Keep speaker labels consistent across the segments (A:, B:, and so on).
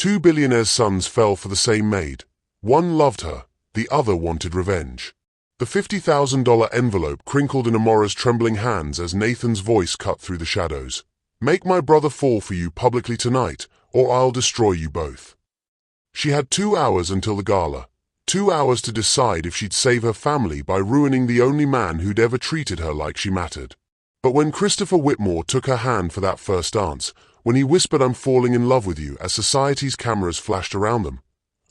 A: Two billionaires' sons fell for the same maid. One loved her, the other wanted revenge. The $50,000 envelope crinkled in Amora's trembling hands as Nathan's voice cut through the shadows. "Make my brother fall for you publicly tonight, or I'll destroy you both." She had 2 hours until the gala. 2 hours to decide if she'd save her family by ruining the only man who'd ever treated her like she mattered. But when Christopher Whitmore took her hand for that first dance, when he whispered, "I'm falling in love with you," as society's cameras flashed around them,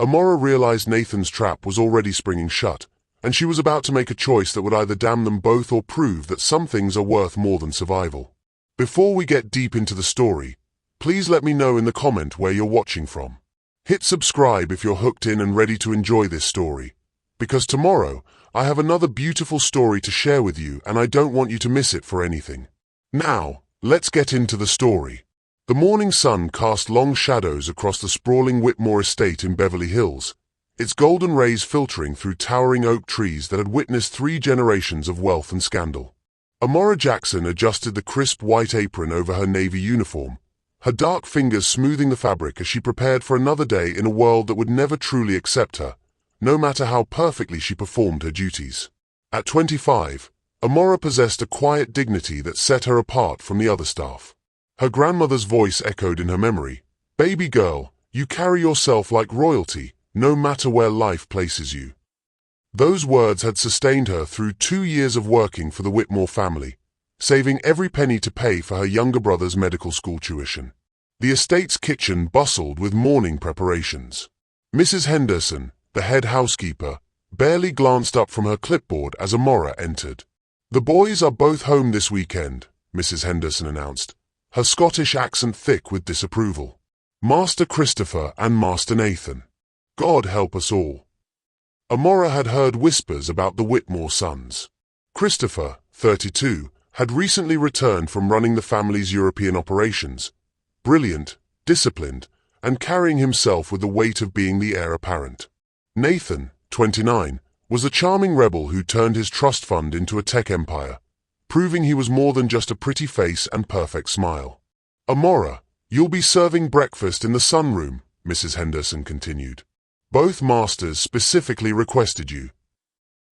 A: Amora realized Nathan's trap was already springing shut, and she was about to make a choice that would either damn them both or prove that some things are worth more than survival. Before we get deep into the story, please let me know in the comment where you're watching from. Hit subscribe if you're hooked in and ready to enjoy this story, because tomorrow I have another beautiful story to share with you and I don't want you to miss it for anything. Now, let's get into the story. The morning sun cast long shadows across the sprawling Whitmore estate in Beverly Hills, its golden rays filtering through towering oak trees that had witnessed 3 generations of wealth and scandal. Amora Jackson adjusted the crisp white apron over her navy uniform, her dark fingers smoothing the fabric as she prepared for another day in a world that would never truly accept her, no matter how perfectly she performed her duties. At 25, Amora possessed a quiet dignity that set her apart from the other staff. Her grandmother's voice echoed in her memory, "Baby girl, you carry yourself like royalty, no matter where life places you." Those words had sustained her through 2 years of working for the Whitmore family, saving every penny to pay for her younger brother's medical school tuition. The estate's kitchen bustled with morning preparations. Mrs. Henderson, the head housekeeper, barely glanced up from her clipboard as Amora entered. "The boys are both home this weekend," Mrs. Henderson announced, her Scottish accent thick with disapproval. "Master Christopher and Master Nathan. God help us all." Amora had heard whispers about the Whitmore sons. Christopher, 32, had recently returned from running the family's European operations, brilliant, disciplined, and carrying himself with the weight of being the heir apparent. Nathan, 29, was a charming rebel who turned his trust fund into a tech empire, proving he was more than just a pretty face and perfect smile. "Amora, you'll be serving breakfast in the sunroom," Mrs. Henderson continued. "Both masters specifically requested you."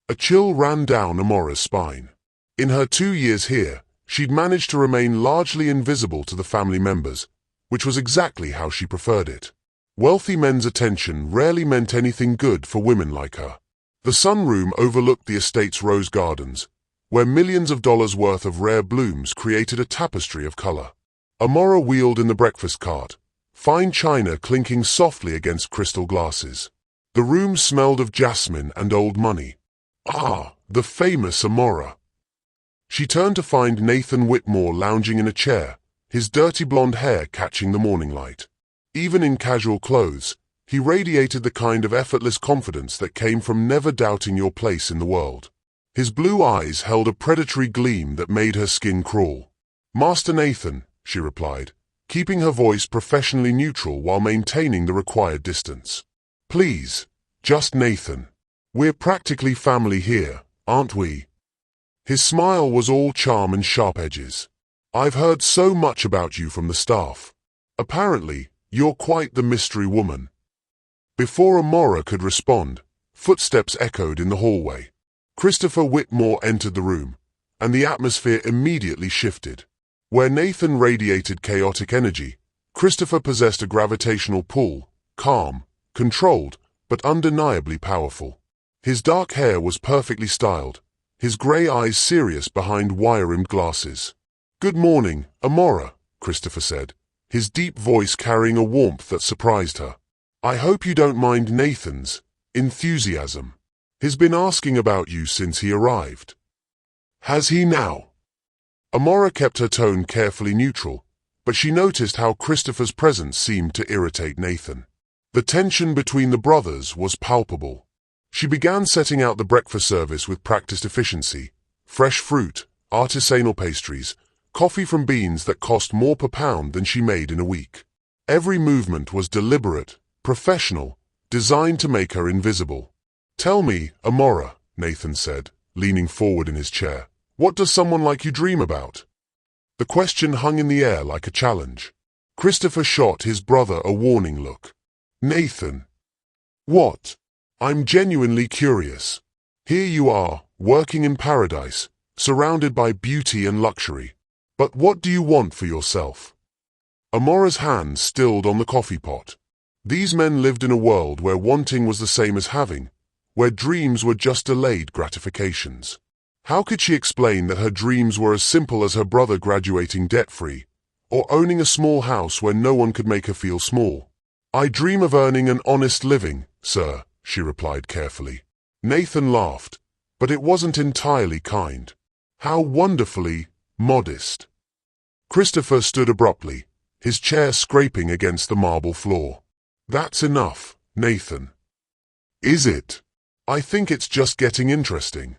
A: A chill ran down Amora's spine. In her 2 years here, she'd managed to remain largely invisible to the family members, which was exactly how she preferred it. Wealthy men's attention rarely meant anything good for women like her. The sunroom overlooked the estate's rose gardens, where millions of dollars worth of rare blooms created a tapestry of color. Amora wheeled in the breakfast cart, fine china clinking softly against crystal glasses. The room smelled of jasmine and old money. Ah, the famous Amora. She turned to find Nathan Whitmore lounging in a chair, his dirty blonde hair catching the morning light. Even in casual clothes, he radiated the kind of effortless confidence that came from never doubting your place in the world. His blue eyes held a predatory gleam that made her skin crawl. "Master Nathan," she replied, keeping her voice professionally neutral while maintaining the required distance. "Please, just Nathan. We're practically family here, aren't we?" His smile was all charm and sharp edges. "I've heard so much about you from the staff. Apparently, you're quite the mystery woman." Before Amora could respond, footsteps echoed in the hallway. Christopher Whitmore entered the room, and the atmosphere immediately shifted. Where Nathan radiated chaotic energy, Christopher possessed a gravitational pull, calm, controlled, but undeniably powerful. His dark hair was perfectly styled, his gray eyes serious behind wire-rimmed glasses. "Good morning, Amora," Christopher said, his deep voice carrying a warmth that surprised her. "I hope you don't mind Nathan's enthusiasm. He's been asking about you since he arrived." "Has he now?" Amora kept her tone carefully neutral, but she noticed how Christopher's presence seemed to irritate Nathan. The tension between the brothers was palpable. She began setting out the breakfast service with practiced efficiency: fresh fruit, artisanal pastries, coffee from beans that cost more per pound than she made in a week. Every movement was deliberate, professional, designed to make her invisible. "Tell me, Amora," Nathan said, leaning forward in his chair, "what does someone like you dream about?" The question hung in the air like a challenge. Christopher shot his brother a warning look. Nathan. What? I'm genuinely curious. Here you are, working in paradise, surrounded by beauty and luxury. But what do you want for yourself? Amora's hand stilled on the coffee pot. These men lived in a world where wanting was the same as having, where dreams were just delayed gratifications. How could she explain that her dreams were as simple as her brother graduating debt-free, or owning a small house where no one could make her feel small? I dream of earning an honest living, sir, she replied carefully. Nathan laughed, but it wasn't entirely kind. How wonderfully modest. Christopher stood abruptly, his chair scraping against the marble floor. That's enough, Nathan. Is it? I think it's just getting interesting.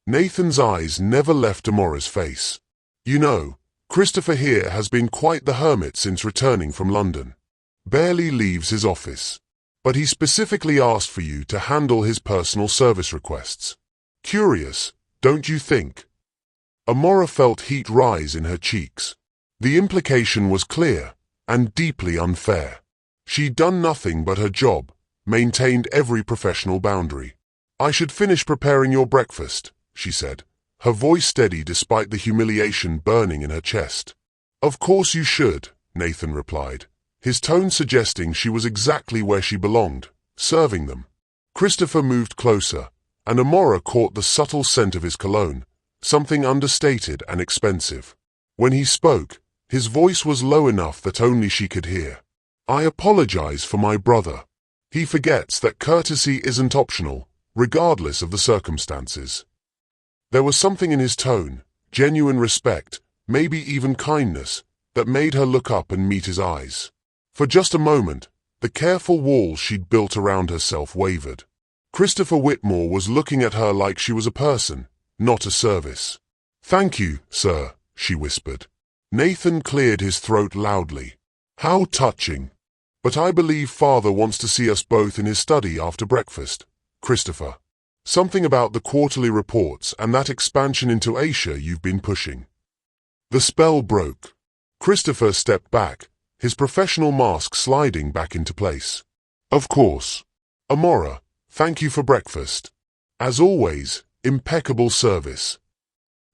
A: Nathan's eyes never left Amora's face. You know, Christopher here has been quite the hermit since returning from London. Barely leaves his office. But he specifically asked for you to handle his personal service requests. Curious, don't you think? Amora felt heat rise in her cheeks. The implication was clear, and deeply unfair. She'd done nothing but her job, maintained every professional boundary. I should finish preparing your breakfast, she said, her voice steady despite the humiliation burning in her chest. Of course you should, Nathan replied, his tone suggesting she was exactly where she belonged, serving them. Christopher moved closer, and Amora caught the subtle scent of his cologne, something understated and expensive. When he spoke, his voice was low enough that only she could hear. I apologize for my brother. He forgets that courtesy isn't optional, regardless of the circumstances. There was something in his tone, genuine respect, maybe even kindness, that made her look up and meet his eyes. For just a moment, the careful walls she'd built around herself wavered. Christopher Whitmore was looking at her like she was a person, not a service. Thank you, sir, she whispered. Nathan cleared his throat loudly. How touching. But I believe Father wants to see us both in his study after breakfast, Christopher. Something about the quarterly reports and that expansion into Asia you've been pushing. The spell broke. Christopher stepped back, his professional mask sliding back into place. Of course. Amora, thank you for breakfast. As always, impeccable service.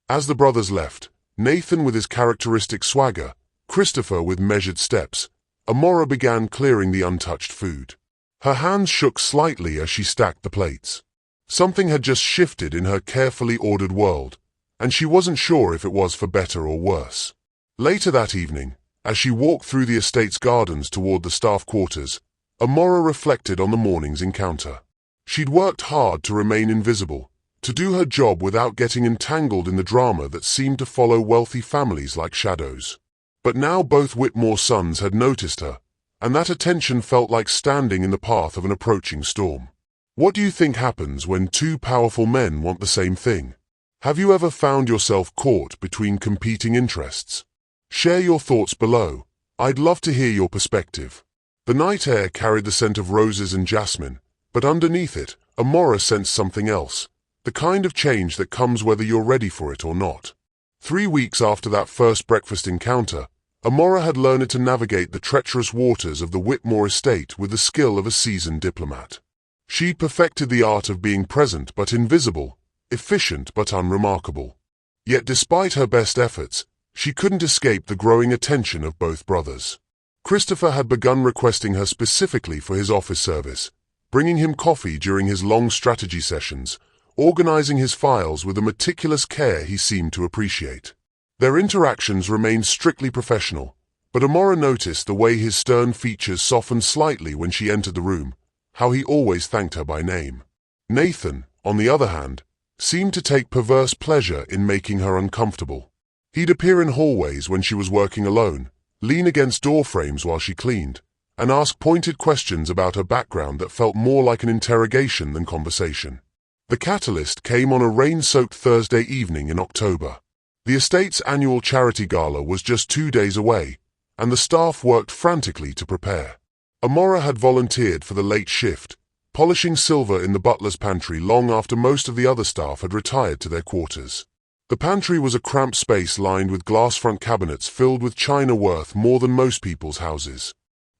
A: As the brothers left, Nathan with his characteristic swagger, Christopher with measured steps, Amora began clearing the untouched food. Her hands shook slightly as she stacked the plates. Something had just shifted in her carefully ordered world, and she wasn't sure if it was for better or worse. Later that evening, as she walked through the estate's gardens toward the staff quarters, Amora reflected on the morning's encounter. She'd worked hard to remain invisible, to do her job without getting entangled in the drama that seemed to follow wealthy families like shadows. But now both Whitmore's sons had noticed her, and that attention felt like standing in the path of an approaching storm. What do you think happens when two powerful men want the same thing? Have you ever found yourself caught between competing interests? Share your thoughts below. I'd love to hear your perspective. The night air carried the scent of roses and jasmine, but underneath it, Amora sensed something else, the kind of change that comes whether you're ready for it or not. 3 weeks after that first breakfast encounter, Amora had learned to navigate the treacherous waters of the Whitmore estate with the skill of a seasoned diplomat. She'd perfected the art of being present but invisible, efficient but unremarkable. Yet despite her best efforts, she couldn't escape the growing attention of both brothers. Christopher had begun requesting her specifically for his office service, bringing him coffee during his long strategy sessions, organizing his files with a meticulous care he seemed to appreciate. Their interactions remained strictly professional, but Amora noticed the way his stern features softened slightly when she entered the room, how he always thanked her by name. Nathan, on the other hand, seemed to take perverse pleasure in making her uncomfortable. He'd appear in hallways when she was working alone, lean against door frames while she cleaned, and ask pointed questions about her background that felt more like an interrogation than conversation. The catalyst came on a rain-soaked Thursday evening in October. The estate's annual charity gala was just 2 days away, and the staff worked frantically to prepare. Amora had volunteered for the late shift, polishing silver in the butler's pantry long after most of the other staff had retired to their quarters. The pantry was a cramped space lined with glass front cabinets filled with china worth more than most people's houses.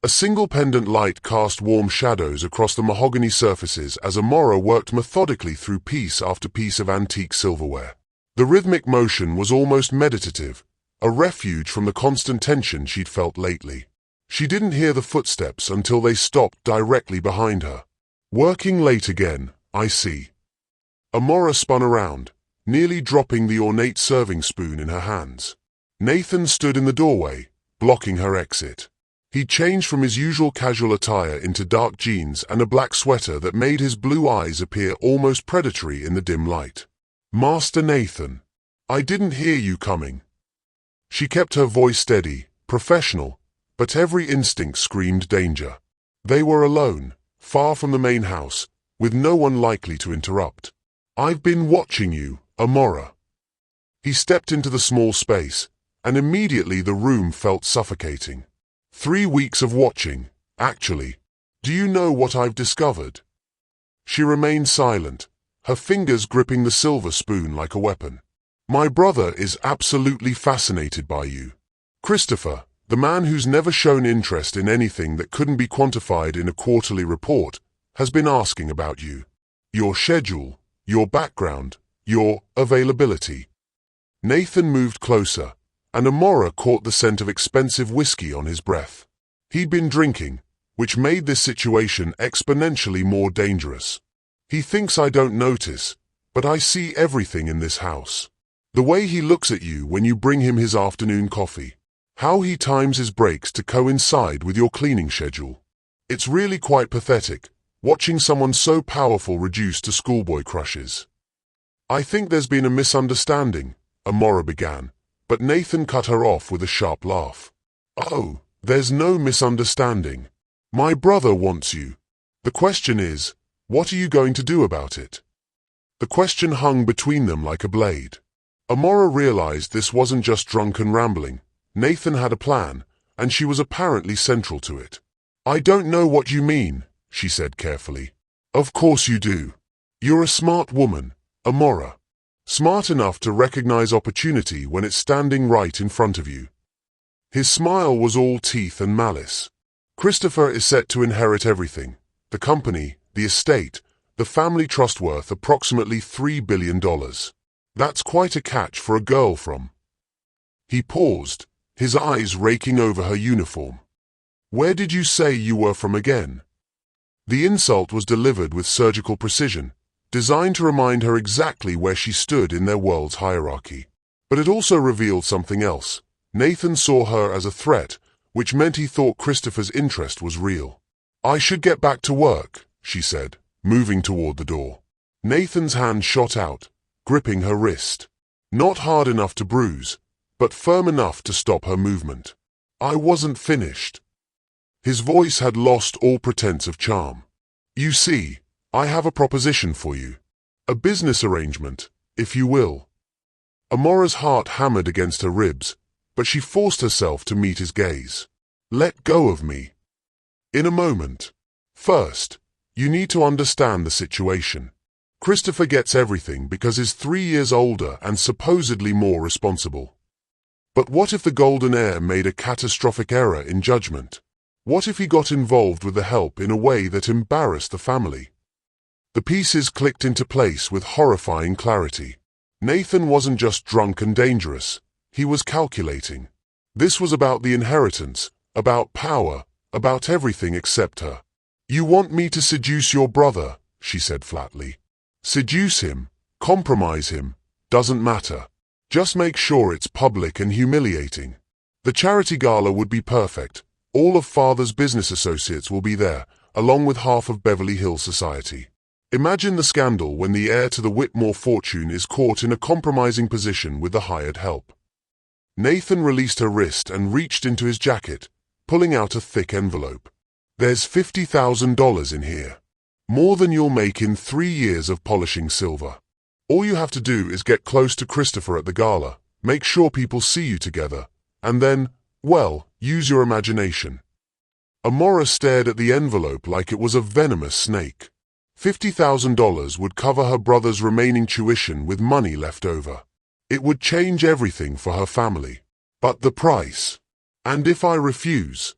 A: A single pendant light cast warm shadows across the mahogany surfaces as Amora worked methodically through piece after piece of antique silverware. The rhythmic motion was almost meditative, a refuge from the constant tension she'd felt lately. She didn't hear the footsteps until they stopped directly behind her. Working late again, I see. Amora spun around, nearly dropping the ornate serving spoon in her hands. Nathan stood in the doorway, blocking her exit. He changed from his usual casual attire into dark jeans and a black sweater that made his blue eyes appear almost predatory in the dim light. "Master Nathan, I didn't hear you coming." She kept her voice steady, professional, but every instinct screamed danger. They were alone, far from the main house, with no one likely to interrupt. "I've been watching you, Amora." He stepped into the small space, and immediately the room felt suffocating. 3 weeks of watching, actually. Do you know what I've discovered? She remained silent, her fingers gripping the silver spoon like a weapon. "My brother is absolutely fascinated by you. Christopher, the man who's never shown interest in anything that couldn't be quantified in a quarterly report, has been asking about you. Your schedule, your background, your availability." Nathan moved closer, and Amora caught the scent of expensive whiskey on his breath. He'd been drinking, which made this situation exponentially more dangerous. "He thinks I don't notice, but I see everything in this house. The way he looks at you when you bring him his afternoon coffee. How he times his breaks to coincide with your cleaning schedule. It's really quite pathetic, watching someone so powerful reduced to schoolboy crushes." "I think there's been a misunderstanding," Amora began, but Nathan cut her off with a sharp laugh. "Oh, there's no misunderstanding. My brother wants you. The question is, what are you going to do about it?" The question hung between them like a blade. Amora realized this wasn't just drunken rambling. Nathan had a plan, and she was apparently central to it. "I don't know what you mean," she said carefully. "Of course you do. You're a smart woman, Amora. Smart enough to recognize opportunity when it's standing right in front of you." His smile was all teeth and malice. "Christopher is set to inherit everything. The company, the estate, the family trust worth approximately $3 billion. That's quite a catch for a girl from—" He paused, his eyes raking over her uniform. "Where did you say you were from again?" The insult was delivered with surgical precision, designed to remind her exactly where she stood in their world's hierarchy. But it also revealed something else. Nathan saw her as a threat, which meant he thought Christopher's interest was real. "I should get back to work," she said, moving toward the door. Nathan's hand shot out, gripping her wrist. Not hard enough to bruise, but firm enough to stop her movement. "I wasn't finished." His voice had lost all pretense of charm. "You see, I have a proposition for you. A business arrangement, if you will." Amora's heart hammered against her ribs, but she forced herself to meet his gaze. "Let go of me." "In a moment. First, you need to understand the situation. Christopher gets everything because he's 3 years older and supposedly more responsible. But what if the golden heir made a catastrophic error in judgment? What if he got involved with the help in a way that embarrassed the family?" The pieces clicked into place with horrifying clarity. Nathan wasn't just drunk and dangerous. He was calculating. This was about the inheritance, about power, about everything except her. "You want me to seduce your brother," she said flatly. "Seduce him, compromise him, doesn't matter. Just make sure it's public and humiliating. The charity gala would be perfect. All of Father's business associates will be there, along with half of Beverly Hills society. Imagine the scandal when the heir to the Whitmore fortune is caught in a compromising position with the hired help." Nathan released her wrist and reached into his jacket, pulling out a thick envelope. "There's $50,000 in here. More than you'll make in 3 years of polishing silver. All you have to do is get close to Christopher at the gala, make sure people see you together, and then, well, use your imagination." Amora stared at the envelope like it was a venomous snake. $50,000 would cover her brother's remaining tuition with money left over. It would change everything for her family. But the price. "And if I refuse?"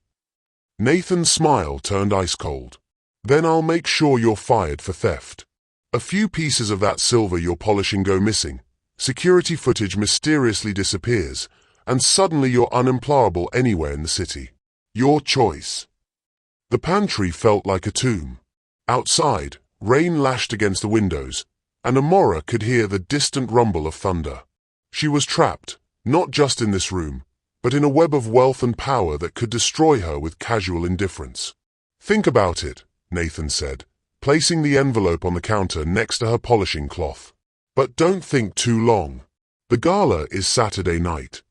A: Nathan's smile turned ice-cold. Then I'll make sure you're fired for theft. A few pieces of that silver you're polishing go missing, security footage mysteriously disappears, and suddenly you're unemployable anywhere in the city. Your choice. The pantry felt like a tomb. Outside, rain lashed against the windows, and Amora could hear the distant rumble of thunder. She was trapped, not just in this room, but in a web of wealth and power that could destroy her with casual indifference. Think about it, Nathan said, placing the envelope on the counter next to her polishing cloth. But don't think too long. The gala is Saturday night.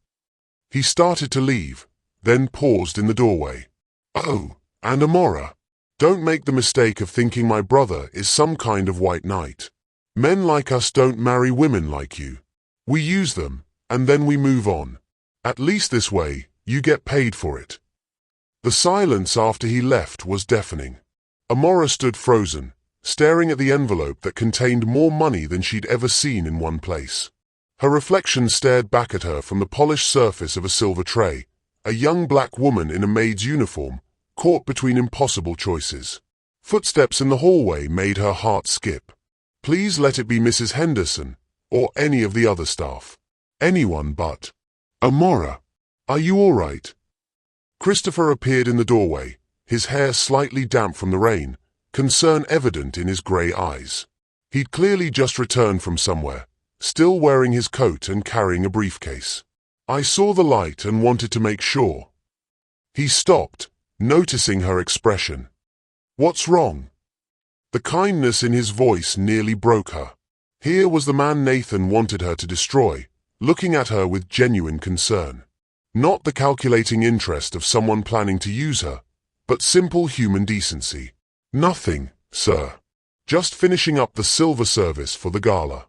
A: He started to leave, then paused in the doorway. Oh, and Amora, don't make the mistake of thinking my brother is some kind of white knight. Men like us don't marry women like you. We use them, and then we move on. At least this way, you get paid for it. The silence after he left was deafening. Amora stood frozen, staring at the envelope that contained more money than she'd ever seen in one place. Her reflection stared back at her from the polished surface of a silver tray, a young black woman in a maid's uniform, caught between impossible choices. Footsteps in the hallway made her heart skip. Please let it be Mrs. Henderson, or any of the other staff. Anyone but. Amora, are you all right? Christopher appeared in the doorway, his hair slightly damp from the rain, concern evident in his grey eyes. He'd clearly just returned from somewhere, still wearing his coat and carrying a briefcase. I saw the light and wanted to make sure. He stopped, noticing her expression. What's wrong? The kindness in his voice nearly broke her. Here was the man Nathan wanted her to destroy, looking at her with genuine concern. Not the calculating interest of someone planning to use her, but simple human decency. Nothing, sir. Just finishing up the silver service for the gala.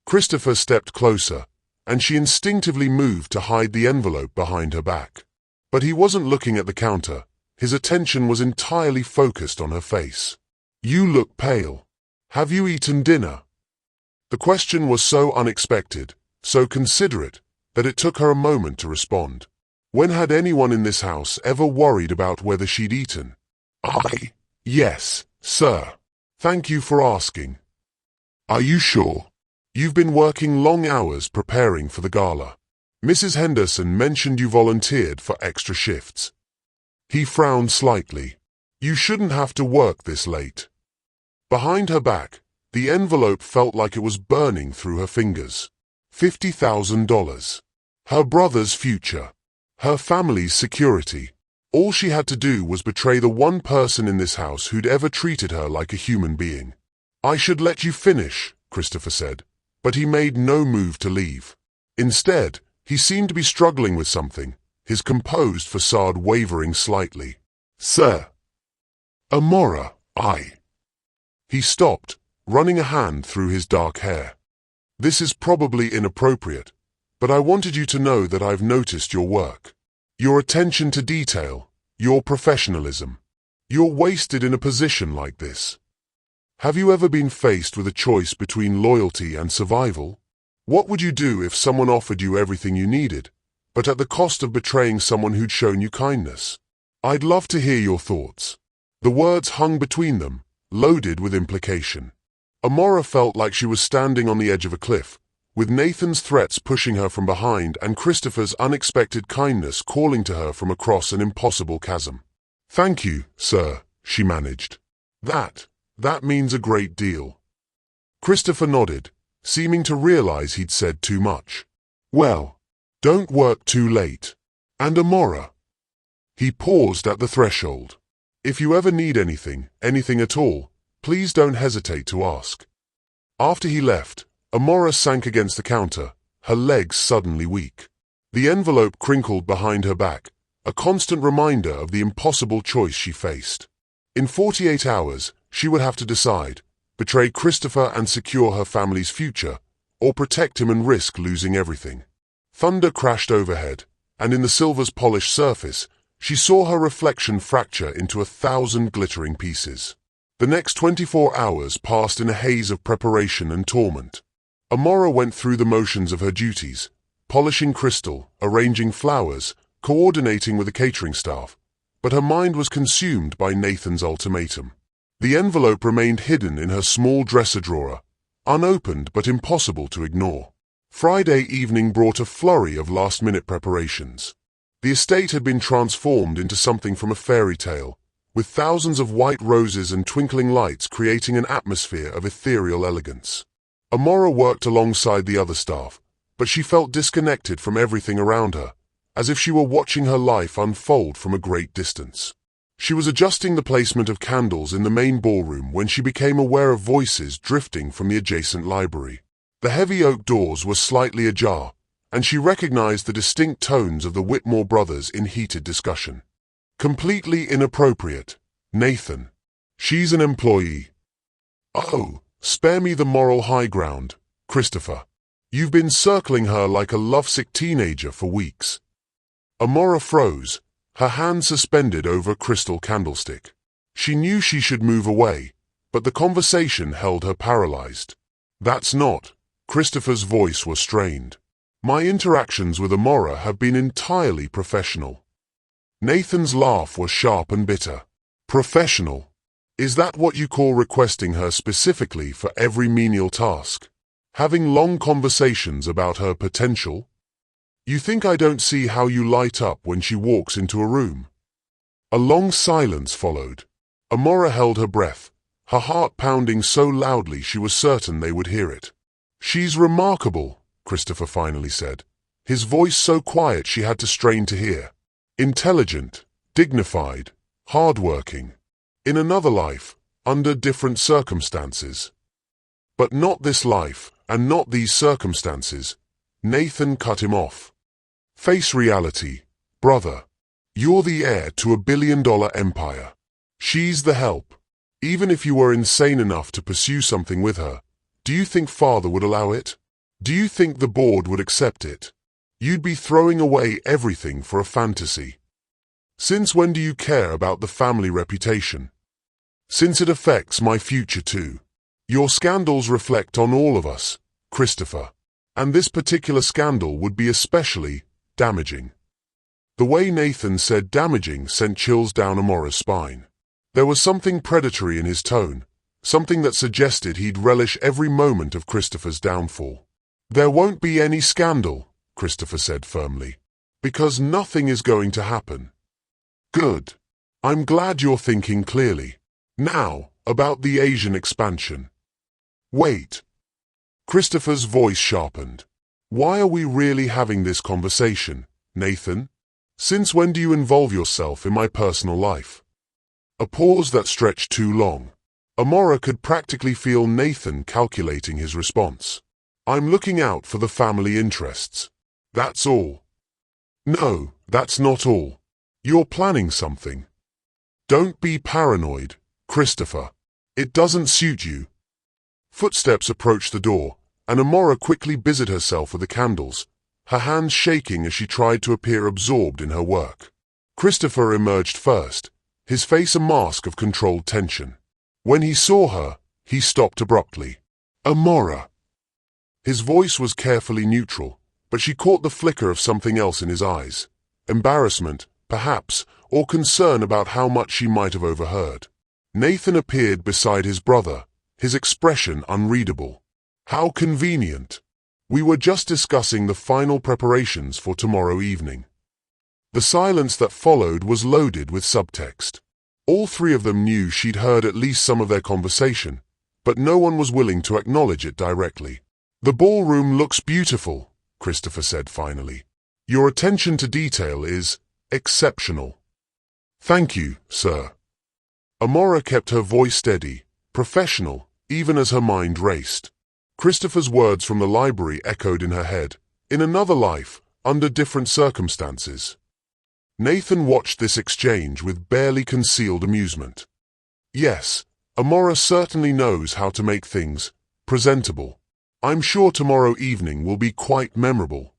A: Christopher stepped closer, and she instinctively moved to hide the envelope behind her back. But he wasn't looking at the counter. His attention was entirely focused on her face. You look pale. Have you eaten dinner? The question was so unexpected, so considerate, that it took her a moment to respond. When had anyone in this house ever worried about whether she'd eaten? Yes, sir. Thank you for asking. Are you sure? You've been working long hours preparing for the gala. Mrs. Henderson mentioned you volunteered for extra shifts. He frowned slightly. You shouldn't have to work this late. Behind her back, the envelope felt like it was burning through her fingers. $50,000. Her brother's future. Her family's security. All she had to do was betray the one person in this house who'd ever treated her like a human being. I should let you finish, Christopher said, but he made no move to leave. Instead, he seemed to be struggling with something, his composed facade wavering slightly. Sir. Amora, He stopped, running a hand through his dark hair. This is probably inappropriate, but I wanted you to know that I've noticed your work. Your attention to detail, your professionalism. You're wasted in a position like this. Have you ever been faced with a choice between loyalty and survival? What would you do if someone offered you everything you needed, but at the cost of betraying someone who'd shown you kindness? I'd love to hear your thoughts. The words hung between them, loaded with implication. Amora felt like she was standing on the edge of a cliff, with Nathan's threats pushing her from behind and Christopher's unexpected kindness calling to her from across an impossible chasm. Thank you, sir, she managed. That means a great deal. Christopher nodded, seeming to realize he'd said too much. Well, don't work too late. And Amora. He paused at the threshold. If you ever need anything at all, please don't hesitate to ask. After he left, Amora sank against the counter, her legs suddenly weak. The envelope crinkled behind her back, a constant reminder of the impossible choice she faced. In 48 hours, she would have to decide, betray Christopher and secure her family's future, or protect him and risk losing everything. Thunder crashed overhead, and in the silver's polished surface, she saw her reflection fracture into 1,000 glittering pieces. The next 24 hours passed in a haze of preparation and torment. Amora went through the motions of her duties, polishing crystal, arranging flowers, coordinating with the catering staff, but her mind was consumed by Nathan's ultimatum. The envelope remained hidden in her small dresser drawer, unopened but impossible to ignore. Friday evening brought a flurry of last-minute preparations. The estate had been transformed into something from a fairy tale, with thousands of white roses and twinkling lights creating an atmosphere of ethereal elegance. Amora worked alongside the other staff, but she felt disconnected from everything around her, as if she were watching her life unfold from a great distance. She was adjusting the placement of candles in the main ballroom when she became aware of voices drifting from the adjacent library. The heavy oak doors were slightly ajar, and she recognized the distinct tones of the Whitmore brothers in heated discussion. Completely inappropriate. Nathan. She's an employee. Oh, spare me the moral high ground, Christopher. You've been circling her like a lovesick teenager for weeks. Amora froze, her hand suspended over a crystal candlestick. She knew she should move away, but the conversation held her paralyzed. That's not. Christopher's voice was strained. My interactions with Amora have been entirely professional. Nathan's laugh was sharp and bitter. Professional? Is that what you call requesting her specifically for every menial task? Having long conversations about her potential? You think I don't see how you light up when she walks into a room? A long silence followed. Amora held her breath, her heart pounding so loudly she was certain they would hear it. She's remarkable, Christopher finally said, his voice so quiet she had to strain to hear. Intelligent, dignified, hard-working. In another life, under different circumstances. But not this life, and not these circumstances. Nathan cut him off. Face reality, brother. You're the heir to a billion-dollar empire. She's the help. Even if you were insane enough to pursue something with her, do you think father would allow it? Do you think the board would accept it? You'd be throwing away everything for a fantasy. Since when do you care about the family reputation? Since it affects my future too. Your scandals reflect on all of us, Christopher. And this particular scandal would be especially damaging. The way Nathan said damaging sent chills down Amora's spine. There was something predatory in his tone, something that suggested he'd relish every moment of Christopher's downfall. There won't be any scandal, Christopher said firmly, because nothing is going to happen. Good. I'm glad you're thinking clearly. Now, about the Asian expansion. Wait. Christopher's voice sharpened. Why are we really having this conversation, Nathan? Since when do you involve yourself in my personal life? A pause that stretched too long. Amora could practically feel Nathan calculating his response. I'm looking out for the family interests. That's all. No, that's not all. You're planning something. Don't be paranoid, Christopher. It doesn't suit you. Footsteps approached the door, and Amora quickly busied herself with the candles, her hands shaking as she tried to appear absorbed in her work. Christopher emerged first, his face a mask of controlled tension. When he saw her, he stopped abruptly. Amora. His voice was carefully neutral, but she caught the flicker of something else in his eyes. Embarrassment, perhaps, or concern about how much she might have overheard. Nathan appeared beside his brother, his expression unreadable. How convenient. We were just discussing the final preparations for tomorrow evening. The silence that followed was loaded with subtext. All three of them knew she'd heard at least some of their conversation, but no one was willing to acknowledge it directly. The ballroom looks beautiful, Christopher said finally. Your attention to detail is exceptional. Thank you, sir. Amora kept her voice steady, professional, even as her mind raced. Christopher's words from the library echoed in her head. In another life, under different circumstances. Nathan watched this exchange with barely concealed amusement. Yes, Amora certainly knows how to make things presentable. I'm sure tomorrow evening will be quite memorable.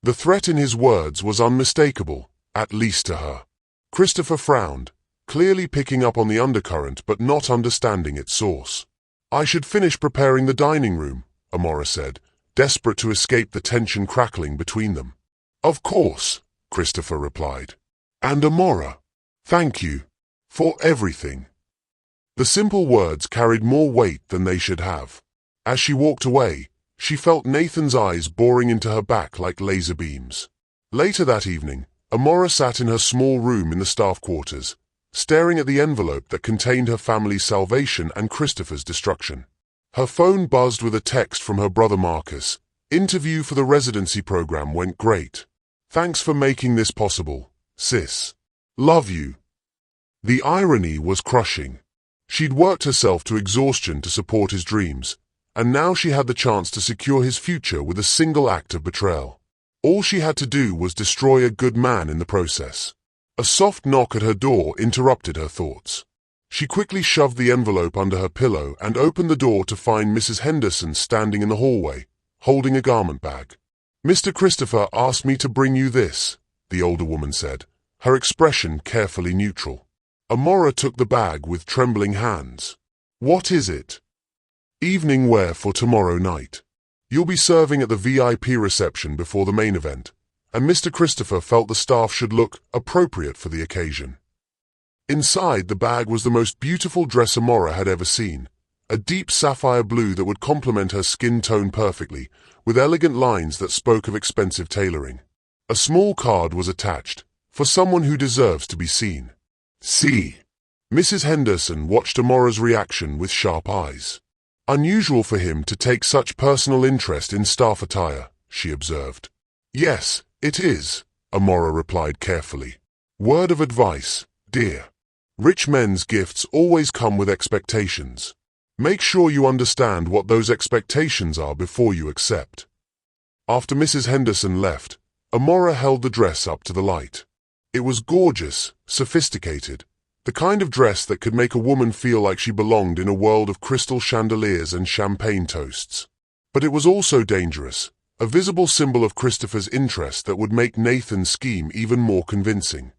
A: The threat in his words was unmistakable, at least to her. Christopher frowned, clearly picking up on the undercurrent but not understanding its source. I should finish preparing the dining room, Amora said, desperate to escape the tension crackling between them. Of course, Christopher replied. And Amora, Thank you. For everything. The simple words carried more weight than they should have. As she walked away, she felt Nathan's eyes boring into her back like laser beams. Later that evening, Amora sat in her small room in the staff quarters, staring at the envelope that contained her family's salvation and Christopher's destruction. Her phone buzzed with a text from her brother Marcus. Interview for the residency program went great. Thanks for making this possible, sis. Love you. The irony was crushing. She'd worked herself to exhaustion to support his dreams, and now she had the chance to secure his future with a single act of betrayal. All she had to do was destroy a good man in the process. A soft knock at her door interrupted her thoughts. She quickly shoved the envelope under her pillow and opened the door to find Mrs. Henderson standing in the hallway, holding a garment bag. "Mr. Christopher asked me to bring you this," the older woman said, her expression carefully neutral. Amora took the bag with trembling hands. "What is it?" "Evening wear for tomorrow night. You'll be serving at the VIP reception before the main event, and Mr. Christopher felt the staff should look appropriate for the occasion." Inside the bag was the most beautiful dress Amora had ever seen, a deep sapphire blue that would complement her skin tone perfectly, with elegant lines that spoke of expensive tailoring. A small card was attached, "For someone who deserves to be seen." See. Mrs. Henderson watched Amora's reaction with sharp eyes. "Unusual for him to take such personal interest in staff attire," she observed. "Yes, it is," Amora replied carefully. "Word of advice, dear. Rich men's gifts always come with expectations. Make sure you understand what those expectations are before you accept." After Mrs. Henderson left, Amora held the dress up to the light. It was gorgeous, sophisticated, the kind of dress that could make a woman feel like she belonged in a world of crystal chandeliers and champagne toasts. But it was also dangerous, a visible symbol of Christopher's interest that would make Nathan's scheme even more convincing.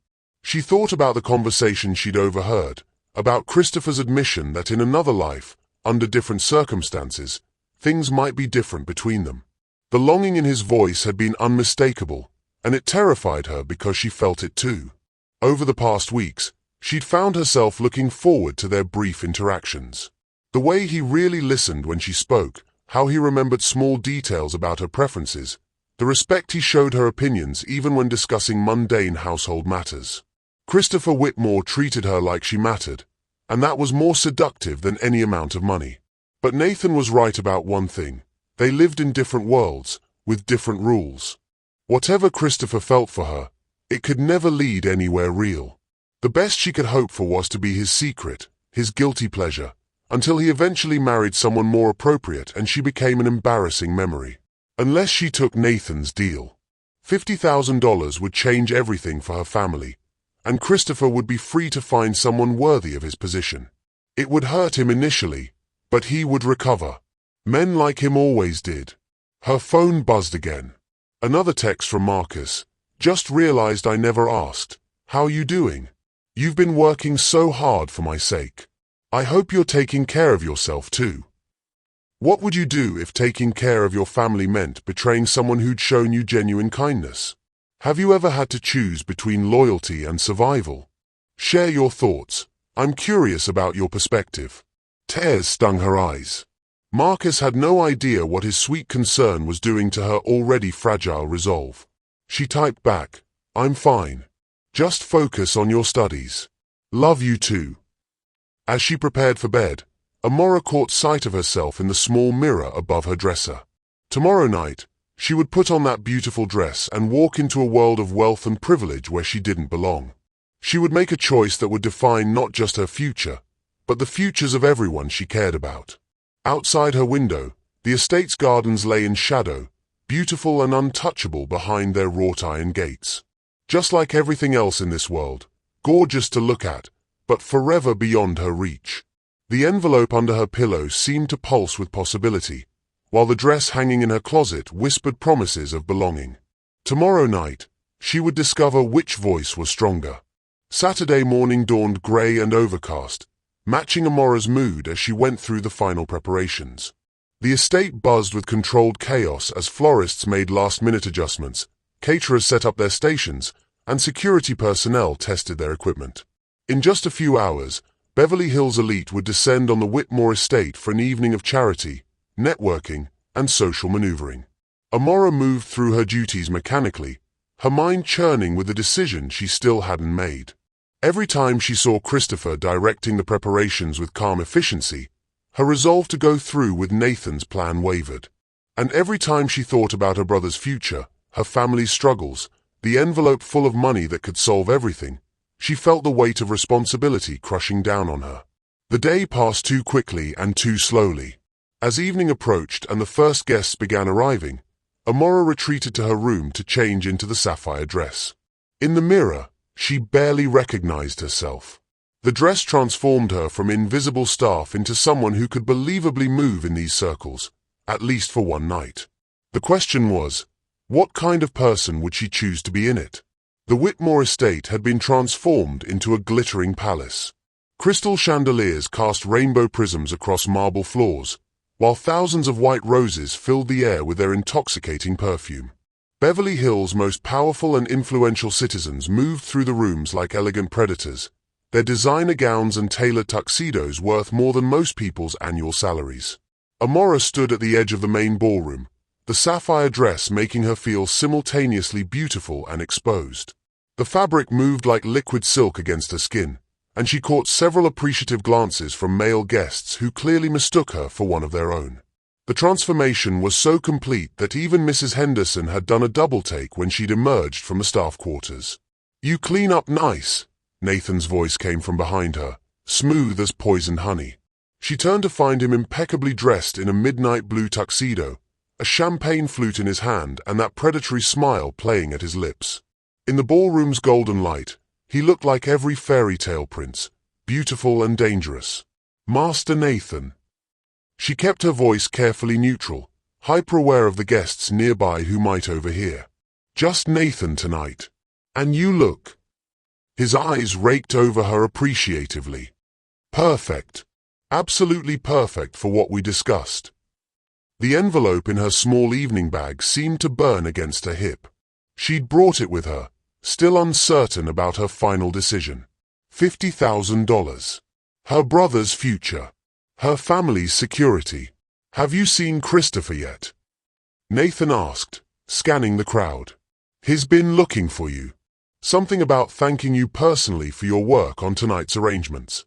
A: She thought about the conversation she'd overheard, about Christopher's admission that in another life, under different circumstances, things might be different between them. The longing in his voice had been unmistakable, and it terrified her because she felt it too. Over the past weeks, she'd found herself looking forward to their brief interactions. The way he really listened when she spoke, how he remembered small details about her preferences, the respect he showed her opinions even when discussing mundane household matters. Christopher Whitmore treated her like she mattered, and that was more seductive than any amount of money. But Nathan was right about one thing. They lived in different worlds, with different rules. Whatever Christopher felt for her, it could never lead anywhere real. The best she could hope for was to be his secret, his guilty pleasure, until he eventually married someone more appropriate and she became an embarrassing memory. Unless she took Nathan's deal, $50,000 would change everything for her family, and Christopher would be free to find someone worthy of his position. It would hurt him initially, but he would recover. Men like him always did. Her phone buzzed again. Another text from Marcus. "Just realized I never asked. How you doing? You've been working so hard for my sake. I hope you're taking care of yourself too." What would you do if taking care of your family meant betraying someone who'd shown you genuine kindness? Have you ever had to choose between loyalty and survival? Share your thoughts. I'm curious about your perspective. Tears stung her eyes. Marcus had no idea what his sweet concern was doing to her already fragile resolve. She typed back, "I'm fine. Just focus on your studies. Love you too." As she prepared for bed, Amora caught sight of herself in the small mirror above her dresser. Tomorrow night, she would put on that beautiful dress and walk into a world of wealth and privilege where she didn't belong. She would make a choice that would define not just her future, but the futures of everyone she cared about. Outside her window, the estate's gardens lay in shadow, beautiful and untouchable behind their wrought iron gates. Just like everything else in this world, gorgeous to look at, but forever beyond her reach. The envelope under her pillow seemed to pulse with possibility, while the dress hanging in her closet whispered promises of belonging. Tomorrow night, she would discover which voice was stronger. Saturday morning dawned grey and overcast, matching Amora's mood as she went through the final preparations. The estate buzzed with controlled chaos as florists made last-minute adjustments, caterers set up their stations, and security personnel tested their equipment. In just a few hours, Beverly Hills elite would descend on the Whitmore estate for an evening of charity, networking, and social maneuvering. Amora moved through her duties mechanically, her mind churning with the decision she still hadn't made. Every time she saw Christopher directing the preparations with calm efficiency, her resolve to go through with Nathan's plan wavered. And every time she thought about her brother's future, her family's struggles, the envelope full of money that could solve everything, she felt the weight of responsibility crushing down on her. The day passed too quickly and too slowly. As evening approached and the first guests began arriving, Amora retreated to her room to change into the sapphire dress. In the mirror, she barely recognized herself. The dress transformed her from invisible staff into someone who could believably move in these circles, at least for one night. The question was, what kind of person would she choose to be in it? The Whitmore estate had been transformed into a glittering palace. Crystal chandeliers cast rainbow prisms across marble floors, while thousands of white roses filled the air with their intoxicating perfume. Beverly Hills' most powerful and influential citizens moved through the rooms like elegant predators, their designer gowns and tailored tuxedos worth more than most people's annual salaries. Amora stood at the edge of the main ballroom, the sapphire dress making her feel simultaneously beautiful and exposed. The fabric moved like liquid silk against her skin, and she caught several appreciative glances from male guests who clearly mistook her for one of their own. The transformation was so complete that even Mrs. Henderson had done a double-take when she'd emerged from the staff quarters. "You clean up nice," Nathan's voice came from behind her, smooth as poisoned honey. She turned to find him impeccably dressed in a midnight blue tuxedo, a champagne flute in his hand and that predatory smile playing at his lips. In the ballroom's golden light, he looked like every fairy tale prince, beautiful and dangerous. "Master Nathan." She kept her voice carefully neutral, hyper-aware of the guests nearby who might overhear. "Just Nathan tonight. And you look." His eyes raked over her appreciatively. "Perfect. Absolutely perfect for what we discussed." The envelope in her small evening bag seemed to burn against her hip. She'd brought it with her, still uncertain about her final decision. $50,000. Her brother's future. Her family's security. "Have you seen Christopher yet?" Nathan asked, scanning the crowd. "He's been looking for you. Something about thanking you personally for your work on tonight's arrangements."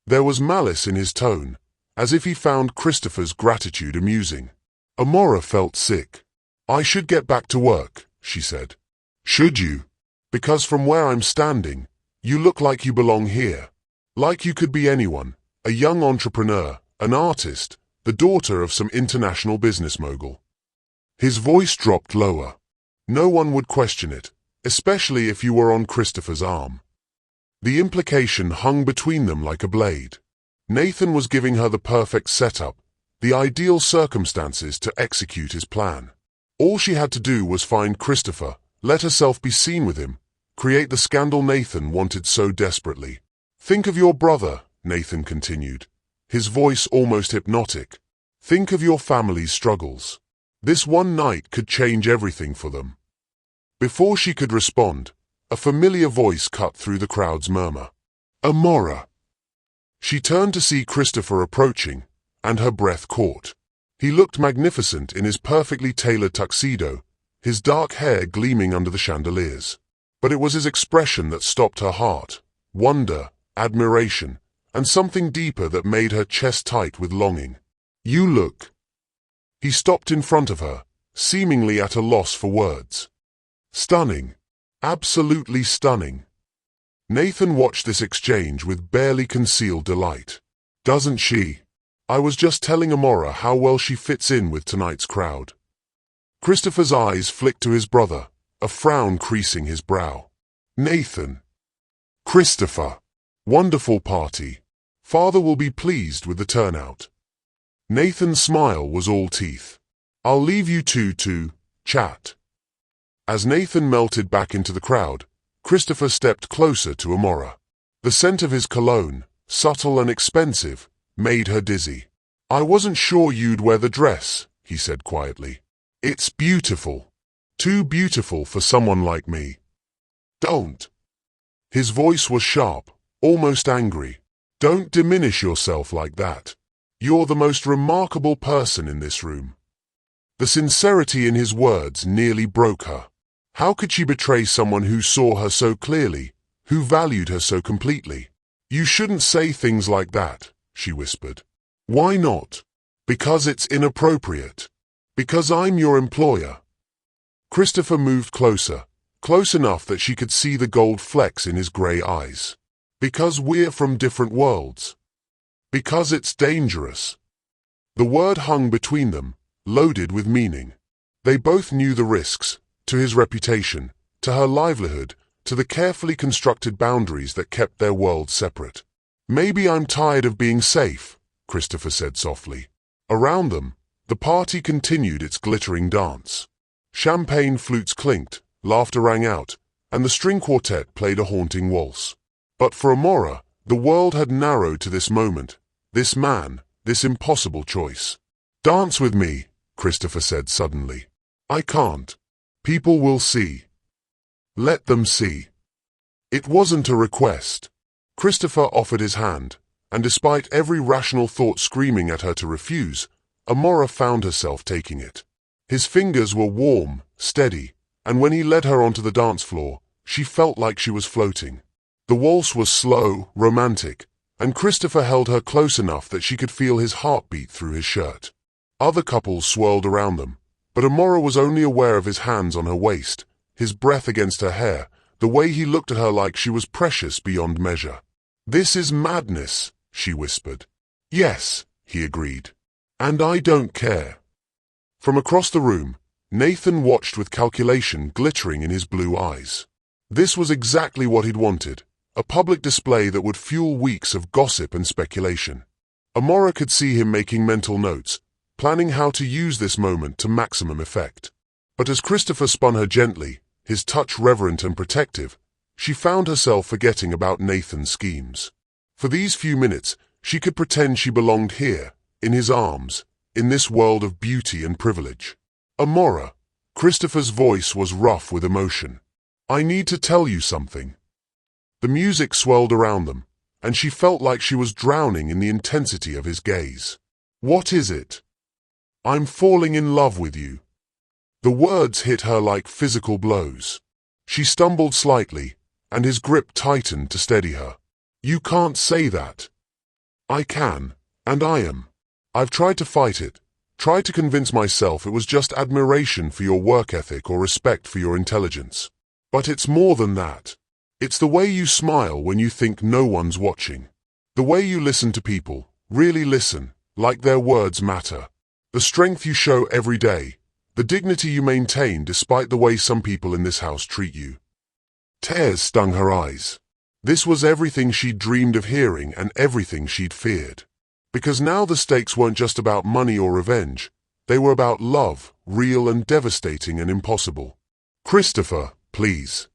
A: There was malice in his tone, as if he found Christopher's gratitude amusing. Amora felt sick. "I should get back to work," she said. "Should you? Because from where I'm standing, you look like you belong here. Like you could be anyone, a young entrepreneur, an artist, the daughter of some international business mogul." His voice dropped lower. No one would question it, especially if you were on Christopher's arm. The implication hung between them like a blade. Nathan was giving her the perfect setup, the ideal circumstances to execute his plan. All she had to do was find Christopher, let herself be seen with him, create the scandal Nathan wanted so desperately. "Think of your brother," Nathan continued, his voice almost hypnotic. "Think of your family's struggles. This one night could change everything for them." Before she could respond, a familiar voice cut through the crowd's murmur. "Amora." She turned to see Christopher approaching, and her breath caught. He looked magnificent in his perfectly tailored tuxedo, his dark hair gleaming under the chandeliers. But it was his expression that stopped her heart, wonder, admiration, and something deeper that made her chest tight with longing. "You look." He stopped in front of her, seemingly at a loss for words. "Stunning. Absolutely stunning." Nathan watched this exchange with barely concealed delight. "Doesn't she? I was just telling Amora how well she fits in with tonight's crowd." Christopher's eyes flicked to his brother, a frown creasing his brow. "Nathan." "Christopher. Wonderful party. Father will be pleased with the turnout." Nathan's smile was all teeth. "I'll leave you two to chat." As Nathan melted back into the crowd, Christopher stepped closer to Amora. The scent of his cologne, subtle and expensive, made her dizzy. "I wasn't sure you'd wear the dress," he said quietly. "It's beautiful. Too beautiful for someone like me." "Don't." His voice was sharp, almost angry. "Don't diminish yourself like that. You're the most remarkable person in this room." The sincerity in his words nearly broke her. How could she betray someone who saw her so clearly, who valued her so completely? "You shouldn't say things like that," she whispered. "Why not?" "Because it's inappropriate. Because I'm your employer." Christopher moved closer, close enough that she could see the gold flecks in his grey eyes. "Because we're from different worlds. Because it's dangerous." The word hung between them, loaded with meaning. They both knew the risks, to his reputation, to her livelihood, to the carefully constructed boundaries that kept their worlds separate. "Maybe I'm tired of being safe," Christopher said softly. Around them, the party continued its glittering dance. Champagne flutes clinked, laughter rang out, and the string quartet played a haunting waltz. But for Amora, the world had narrowed to this moment, this man, this impossible choice. "Dance with me," Christopher said suddenly. "I can't. People will see." "Let them see." It wasn't a request. Christopher offered his hand, and despite every rational thought screaming at her to refuse, Amora found herself taking it. His fingers were warm, steady, and when he led her onto the dance floor, she felt like she was floating. The waltz was slow, romantic, and Christopher held her close enough that she could feel his heartbeat through his shirt. Other couples swirled around them, but Amora was only aware of his hands on her waist, his breath against her hair, the way he looked at her like she was precious beyond measure. "This is madness," she whispered. "Yes," he agreed. "And I don't care." From across the room, Nathan watched with calculation glittering in his blue eyes. This was exactly what he'd wanted, a public display that would fuel weeks of gossip and speculation. Amora could see him making mental notes, planning how to use this moment to maximum effect. But as Christopher spun her gently, his touch reverent and protective, she found herself forgetting about Nathan's schemes. For these few minutes, she could pretend she belonged here, in his arms, in this world of beauty and privilege. "Amora," Christopher's voice was rough with emotion. "I need to tell you something." The music swelled around them, and she felt like she was drowning in the intensity of his gaze. "What is it?" "I'm falling in love with you." The words hit her like physical blows. She stumbled slightly, and his grip tightened to steady her. "You can't say that." "I can, and I am. I've tried to fight it, tried to convince myself it was just admiration for your work ethic or respect for your intelligence. But it's more than that. It's the way you smile when you think no one's watching. The way you listen to people, really listen, like their words matter. The strength you show every day, the dignity you maintain despite the way some people in this house treat you." Tears stung her eyes. This was everything she'd dreamed of hearing and everything she'd feared. Because now the stakes weren't just about money or revenge, they were about love, real and devastating and impossible. "Christopher, please.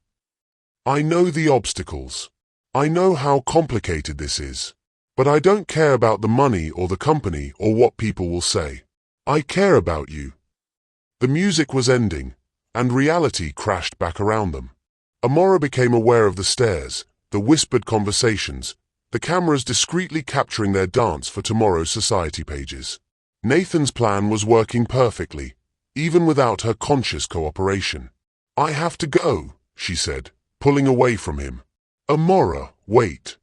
A: I know the obstacles. I know how complicated this is. But I don't care about the money or the company or what people will say. I care about you." The music was ending, and reality crashed back around them. Amora became aware of the stares, the whispered conversations, the cameras discreetly capturing their dance for tomorrow's society pages. Nathan's plan was working perfectly, even without her conscious cooperation. "I have to go," she said, pulling away from him. "Amora, wait."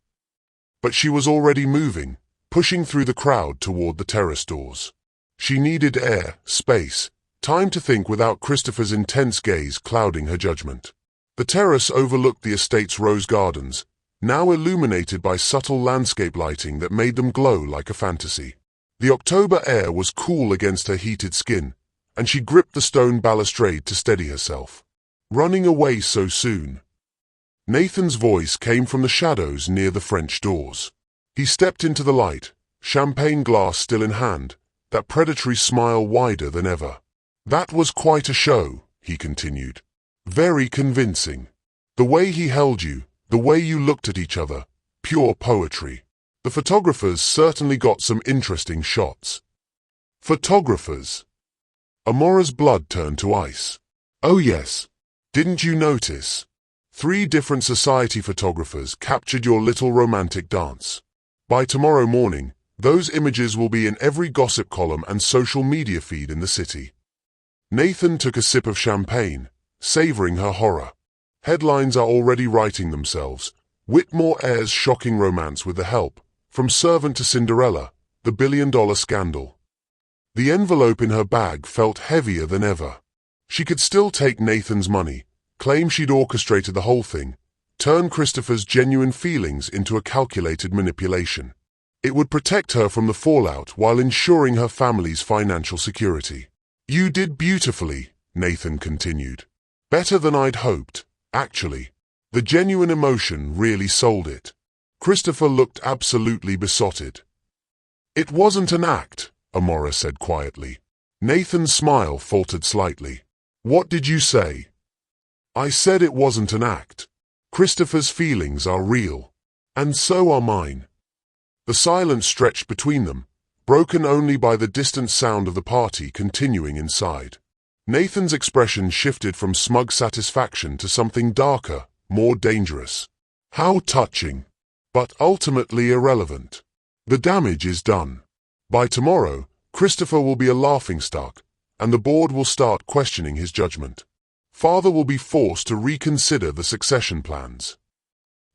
A: But she was already moving, pushing through the crowd toward the terrace doors. She needed air, space, time to think without Christopher's intense gaze clouding her judgment. The terrace overlooked the estate's rose gardens, now illuminated by subtle landscape lighting that made them glow like a fantasy. The October air was cool against her heated skin, and she gripped the stone balustrade to steady herself. Running away so soon. Nathan's voice came from the shadows near the French doors. He stepped into the light, champagne glass still in hand, that predatory smile wider than ever. "That was quite a show," he continued. "Very convincing. The way he held you, the way you looked at each other, pure poetry. The photographers certainly got some interesting shots." "Photographers?" Amora's blood turned to ice. "Oh yes. Didn't you notice? 3 different society photographers captured your little romantic dance. By tomorrow morning, those images will be in every gossip column and social media feed in the city. Nathan took a sip of champagne, savoring her horror. Headlines are already writing themselves. Whitmore heir's shocking romance with the help, from servant to Cinderella, the billion-dollar scandal. The envelope in her bag felt heavier than ever. She could still take Nathan's money, claim she'd orchestrated the whole thing, turn Christopher's genuine feelings into a calculated manipulation. It would protect her from the fallout while ensuring her family's financial security. "You did beautifully," Nathan continued. "Better than I'd hoped, actually. The genuine emotion really sold it." Christopher looked absolutely besotted. "It wasn't an act," Amora said quietly. Nathan's smile faltered slightly. "What did you say?" "I said it wasn't an act. Christopher's feelings are real. And so are mine." The silence stretched between them, broken only by the distant sound of the party continuing inside. Nathan's expression shifted from smug satisfaction to something darker, more dangerous. How touching, but ultimately irrelevant. The damage is done. By tomorrow, Christopher will be a laughingstock, and the board will start questioning his judgment. Father will be forced to reconsider the succession plans.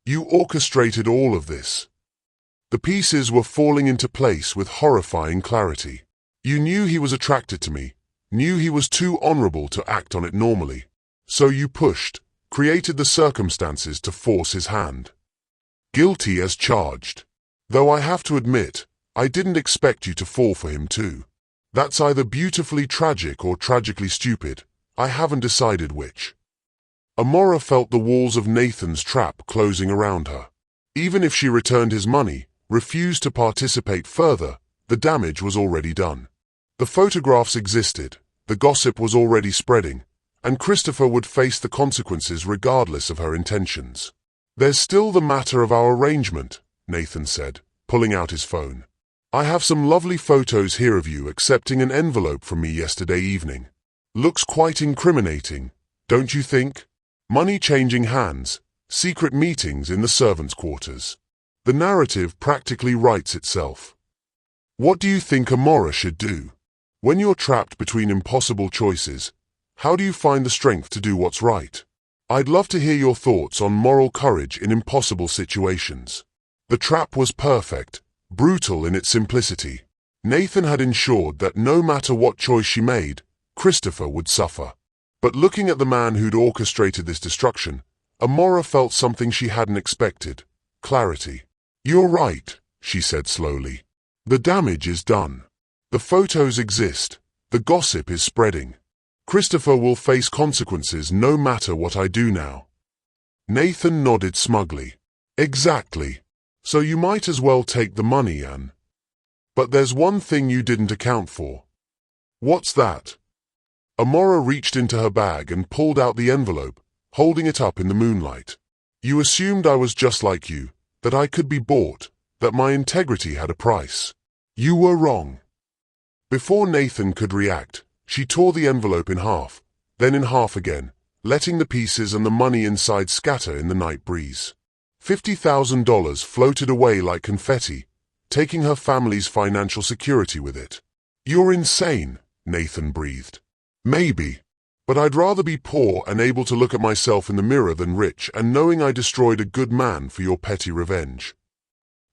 A: "You orchestrated all of this." The pieces were falling into place with horrifying clarity. "You knew he was attracted to me, knew he was too honorable to act on it normally. So you pushed, created the circumstances to force his hand. Guilty as charged. Though I have to admit, I didn't expect you to fall for him too. That's either beautifully tragic or tragically stupid. I haven't decided which." Amora felt the walls of Nathan's trap closing around her. Even if she returned his money, refused to participate further, the damage was already done. The photographs existed, the gossip was already spreading, and Christopher would face the consequences regardless of her intentions. "There's still the matter of our arrangement," Nathan said, pulling out his phone. "I have some lovely photos here of you accepting an envelope from me yesterday evening. Looks quite incriminating, don't you think? Money changing hands, secret meetings in the servants' quarters. The narrative practically writes itself. What do you think Amora should do? When you're trapped between impossible choices, how do you find the strength to do what's right? I'd love to hear your thoughts on moral courage in impossible situations." The trap was perfect, brutal in its simplicity. Nathan had ensured that no matter what choice she made, Christopher would suffer. But looking at the man who'd orchestrated this destruction, Amora felt something she hadn't expected: clarity. "You're right," she said slowly. "The damage is done. The photos exist. The gossip is spreading. Christopher will face consequences no matter what I do now." Nathan nodded smugly. "Exactly. So you might as well take the money, Anne. But there's one thing you didn't account for." "What's that?" Amora reached into her bag and pulled out the envelope, holding it up in the moonlight. "You assumed I was just like you, that I could be bought, that my integrity had a price. You were wrong." Before Nathan could react, she tore the envelope in half, then in half again, letting the pieces and the money inside scatter in the night breeze. $50,000 floated away like confetti, taking her family's financial security with it. "You're insane," Nathan breathed. "Maybe. But I'd rather be poor and able to look at myself in the mirror than rich and knowing I destroyed a good man for your petty revenge."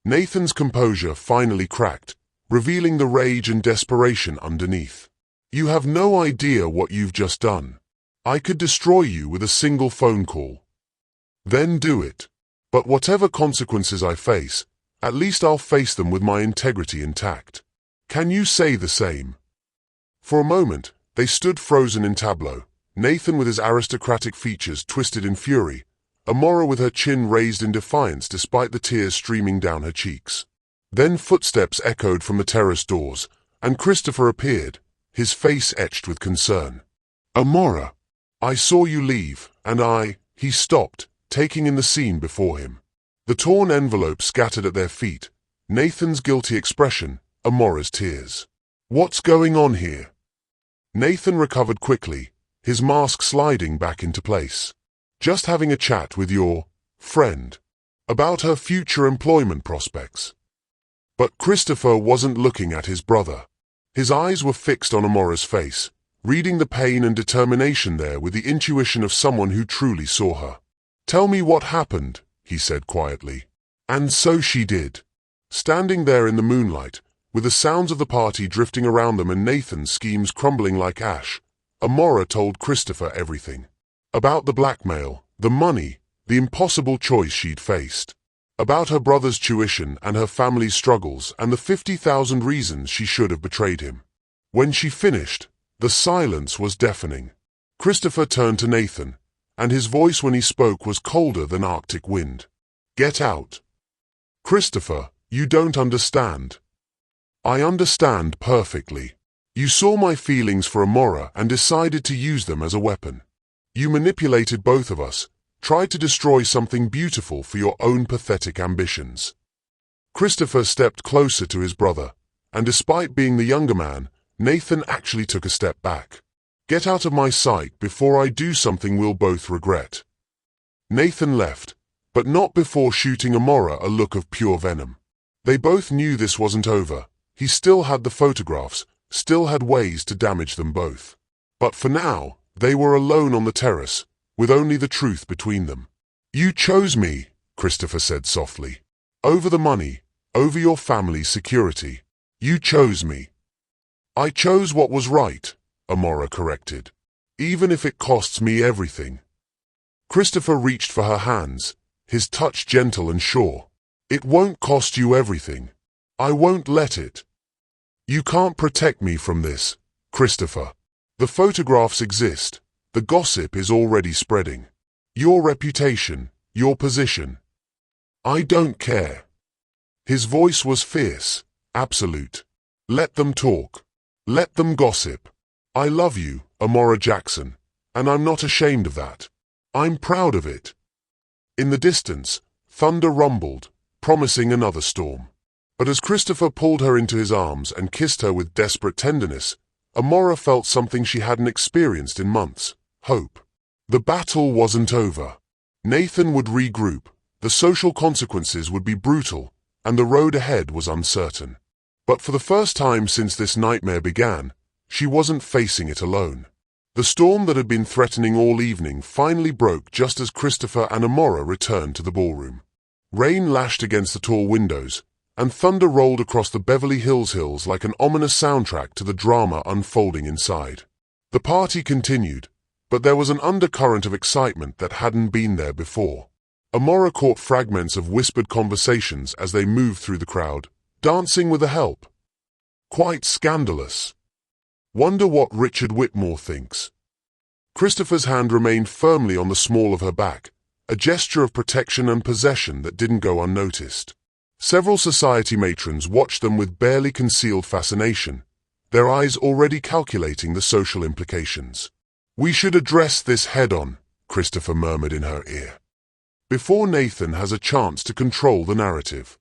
A: Nathan's composure finally cracked, revealing the rage and desperation underneath. "You have no idea what you've just done. I could destroy you with a single phone call. Then do it. But whatever consequences I face, at least I'll face them with my integrity intact. Can you say the same?" For a moment, they stood frozen in tableau, Nathan with his aristocratic features twisted in fury, Amora with her chin raised in defiance despite the tears streaming down her cheeks. Then footsteps echoed from the terrace doors, and Christopher appeared, his face etched with concern. "Amora, I saw you leave, and He stopped, taking in the scene before him. The torn envelope scattered at their feet, Nathan's guilty expression, Amora's tears. "What's going on here?" Nathan recovered quickly, his mask sliding back into place. Just having a chat with your friend about her future employment prospects. But Christopher wasn't looking at his brother. His eyes were fixed on Amora's face, reading the pain and determination there with the intuition of someone who truly saw her. "Tell me what happened," he said quietly. And so she did. Standing there in the moonlight, with the sounds of the party drifting around them and Nathan's schemes crumbling like ash, Amora told Christopher everything. About the blackmail, the money, the impossible choice she'd faced. About her brother's tuition and her family's struggles and the 50,000 reasons she should have betrayed him. When she finished, the silence was deafening. Christopher turned to Nathan, and his voice when he spoke was colder than Arctic wind. "Get out." "Christopher, you don't understand." "I understand perfectly. You saw my feelings for Amora and decided to use them as a weapon. You manipulated both of us, tried to destroy something beautiful for your own pathetic ambitions." Christopher stepped closer to his brother, and despite being the younger man, Nathan actually took a step back. "Get out of my sight before I do something we'll both regret." Nathan left, but not before shooting Amora a look of pure venom. They both knew this wasn't over. He still had the photographs, still had ways to damage them both. But for now, they were alone on the terrace, with only the truth between them. "You chose me," Christopher said softly. "Over the money, over your family's security. You chose me." "I chose what was right," Amora corrected. "Even if it costs me everything." Christopher reached for her hands, his touch gentle and sure. "It won't cost you everything. I won't let it. You can't protect me from this, Christopher. The photographs exist. The gossip is already spreading. Your reputation, your position. I don't care." His voice was fierce, absolute. "Let them talk. Let them gossip. I love you, Amora Jackson, and I'm not ashamed of that. I'm proud of it." In the distance, thunder rumbled, promising another storm. But as Christopher pulled her into his arms and kissed her with desperate tenderness, Amora felt something she hadn't experienced in months: hope. The battle wasn't over. Nathan would regroup, the social consequences would be brutal, and the road ahead was uncertain. But for the first time since this nightmare began, she wasn't facing it alone. The storm that had been threatening all evening finally broke just as Christopher and Amora returned to the ballroom. Rain lashed against the tall windows, and thunder rolled across the Beverly Hills hills like an ominous soundtrack to the drama unfolding inside. The party continued, but there was an undercurrent of excitement that hadn't been there before. Amora caught fragments of whispered conversations as they moved through the crowd, dancing with the help. "Quite scandalous. Wonder what Richard Whitmore thinks." Christopher's hand remained firmly on the small of her back, a gesture of protection and possession that didn't go unnoticed. Several society matrons watched them with barely concealed fascination, their eyes already calculating the social implications. "We should address this head-on," Christopher murmured in her ear. "Before Nathan has a chance to control the narrative."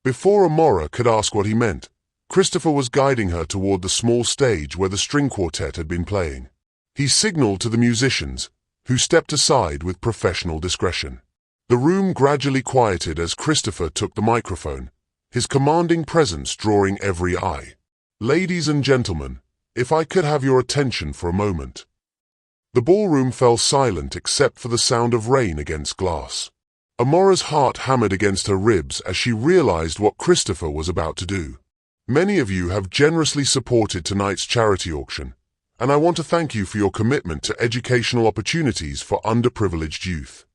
A: Before Amora could ask what he meant, Christopher was guiding her toward the small stage where the string quartet had been playing. He signaled to the musicians, who stepped aside with professional discretion. The room gradually quieted as Christopher took the microphone, his commanding presence drawing every eye. "Ladies and gentlemen, if I could have your attention for a moment." The ballroom fell silent except for the sound of rain against glass. Amora's heart hammered against her ribs as she realized what Christopher was about to do. "Many of you have generously supported tonight's charity auction, and I want to thank you for your commitment to educational opportunities for underprivileged youth."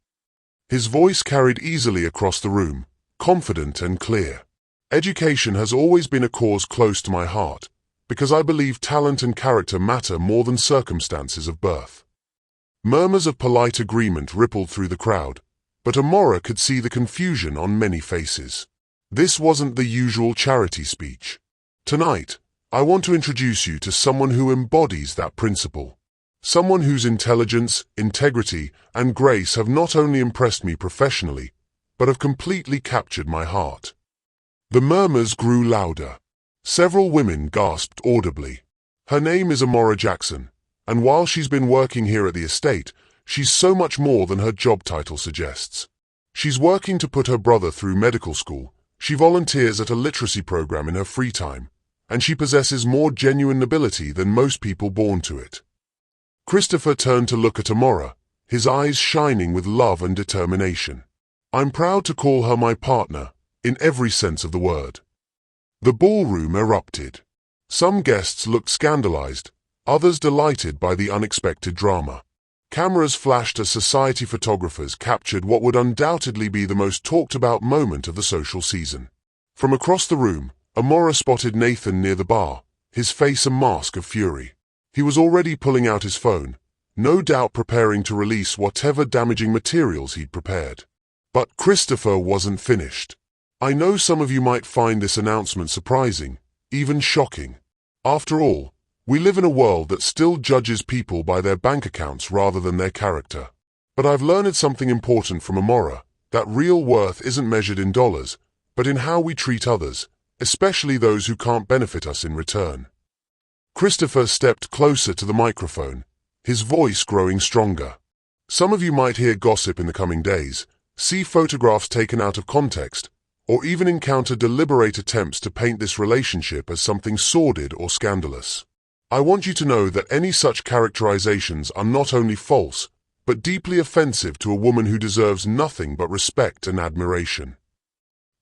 A: His voice carried easily across the room, confident and clear. "Education has always been a cause close to my heart, because I believe talent and character matter more than circumstances of birth." Murmurs of polite agreement rippled through the crowd, but Amora could see the confusion on many faces. This wasn't the usual charity speech. "Tonight, I want to introduce you to someone who embodies that principle. Someone whose intelligence, integrity, and grace have not only impressed me professionally, but have completely captured my heart." The murmurs grew louder. Several women gasped audibly. "Her name is Amora Jackson, and while she's been working here at the estate, She's so much more than her job title suggests. She's working to put her brother through medical school, she volunteers at a literacy program in her free time, and she possesses more genuine nobility than most people born to it. Christopher turned to look at Amora, his eyes shining with love and determination. I'm proud to call her my partner, in every sense of the word. The ballroom erupted. Some guests looked scandalized, others delighted by the unexpected drama. Cameras flashed as society photographers captured what would undoubtedly be the most talked-about moment of the social season. From across the room, Amora spotted Nathan near the bar, his face a mask of fury. He was already pulling out his phone, no doubt preparing to release whatever damaging materials he'd prepared. But Christopher wasn't finished. I know some of you might find this announcement surprising, even shocking. After all, we live in a world that still judges people by their bank accounts rather than their character. But I've learned something important from Amora, that real worth isn't measured in dollars, but in how we treat others, especially those who can't benefit us in return. Christopher stepped closer to the microphone, his voice growing stronger. Some of you might hear gossip in the coming days, see photographs taken out of context, or even encounter deliberate attempts to paint this relationship as something sordid or scandalous. I want you to know that any such characterizations are not only false, but deeply offensive to a woman who deserves nothing but respect and admiration.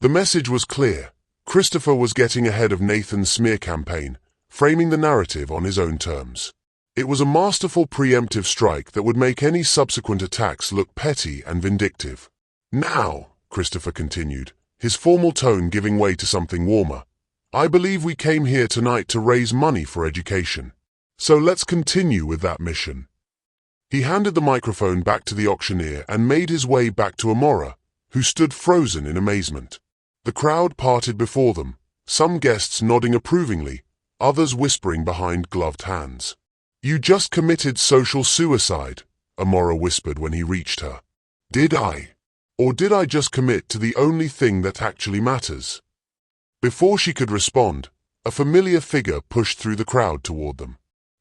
A: The message was clear. Christopher was getting ahead of Nathan's smear campaign, framing the narrative on his own terms. It was a masterful preemptive strike that would make any subsequent attacks look petty and vindictive. Now, Christopher continued, his formal tone giving way to something warmer, I believe we came here tonight to raise money for education. So let's continue with that mission. He handed the microphone back to the auctioneer and made his way back to Amora, who stood frozen in amazement. The crowd parted before them, some guests nodding approvingly, others whispering behind gloved hands. You just committed social suicide, Amora whispered when he reached her. Did I? Or did I just commit to the only thing that actually matters? Before she could respond, a familiar figure pushed through the crowd toward them.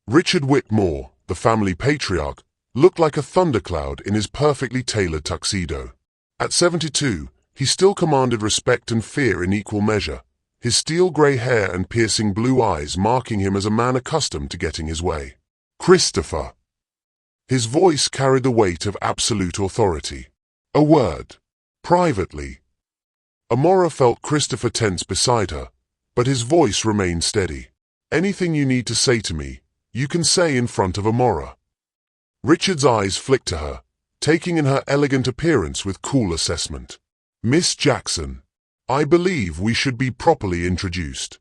A: Richard Whitmore, the family patriarch, looked like a thundercloud in his perfectly tailored tuxedo. At 72, he still commanded respect and fear in equal measure, his steel-gray hair and piercing blue eyes marking him as a man accustomed to getting his way. Christopher. His voice carried the weight of absolute authority. A word. Privately. Amora felt Christopher tense beside her, but his voice remained steady. Anything you need to say to me, you can say in front of Amora. Richard's eyes flicked to her, taking in her elegant appearance with cool assessment. Miss Jackson, I believe we should be properly introduced.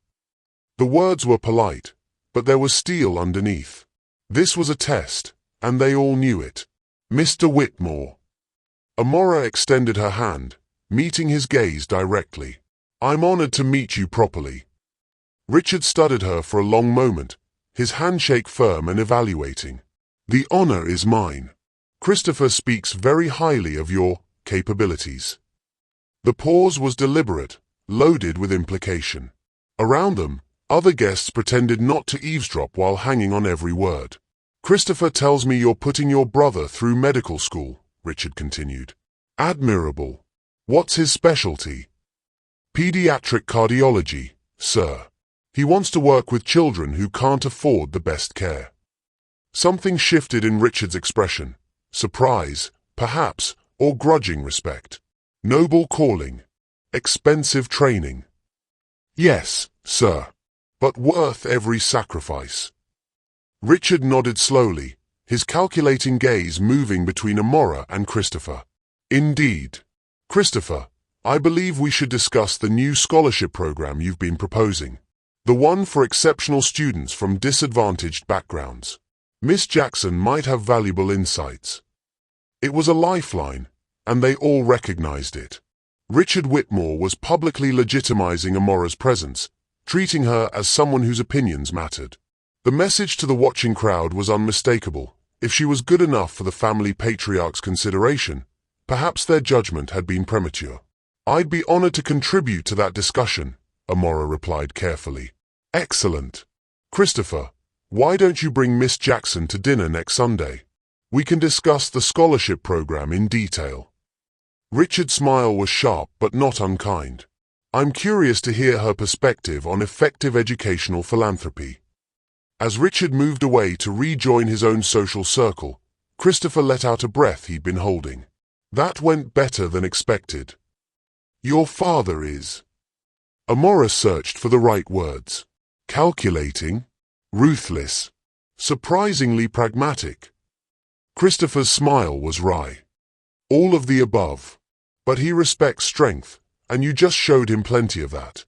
A: The words were polite, but there was steel underneath. This was a test, and they all knew it. Mr. Whitmore. Amora extended her hand, meeting his gaze directly. I'm honored to meet you properly. Richard studied her for a long moment, his handshake firm and evaluating. The honor is mine. Christopher speaks very highly of your capabilities. The pause was deliberate, loaded with implication. Around them, other guests pretended not to eavesdrop while hanging on every word. Christopher tells me you're putting your brother through medical school, Richard continued. Admirable. What's his specialty? Pediatric cardiology, sir. He wants to work with children who can't afford the best care. Something shifted in Richard's expression. Surprise, perhaps, or grudging respect. Noble calling. Expensive training. Yes, sir. But worth every sacrifice. Richard nodded slowly, his calculating gaze moving between Amora and Christopher. Indeed. Christopher, I believe we should discuss the new scholarship program you've been proposing. The one for exceptional students from disadvantaged backgrounds. Miss Jackson might have valuable insights. It was a lifeline, and they all recognized it. Richard Whitmore was publicly legitimizing Amora's presence, treating her as someone whose opinions mattered. The message to the watching crowd was unmistakable. If she was good enough for the family patriarch's consideration, perhaps their judgment had been premature. I'd be honored to contribute to that discussion, Amora replied carefully. Excellent. Christopher, why don't you bring Miss Jackson to dinner next Sunday? We can discuss the scholarship program in detail. Richard's smile was sharp but not unkind. I'm curious to hear her perspective on effective educational philanthropy. As Richard moved away to rejoin his own social circle, Christopher let out a breath he'd been holding. That went better than expected. Your father is... Amora searched for the right words. Calculating, ruthless, surprisingly pragmatic. Christopher's smile was wry. All of the above. But he respects strength, and you just showed him plenty of that.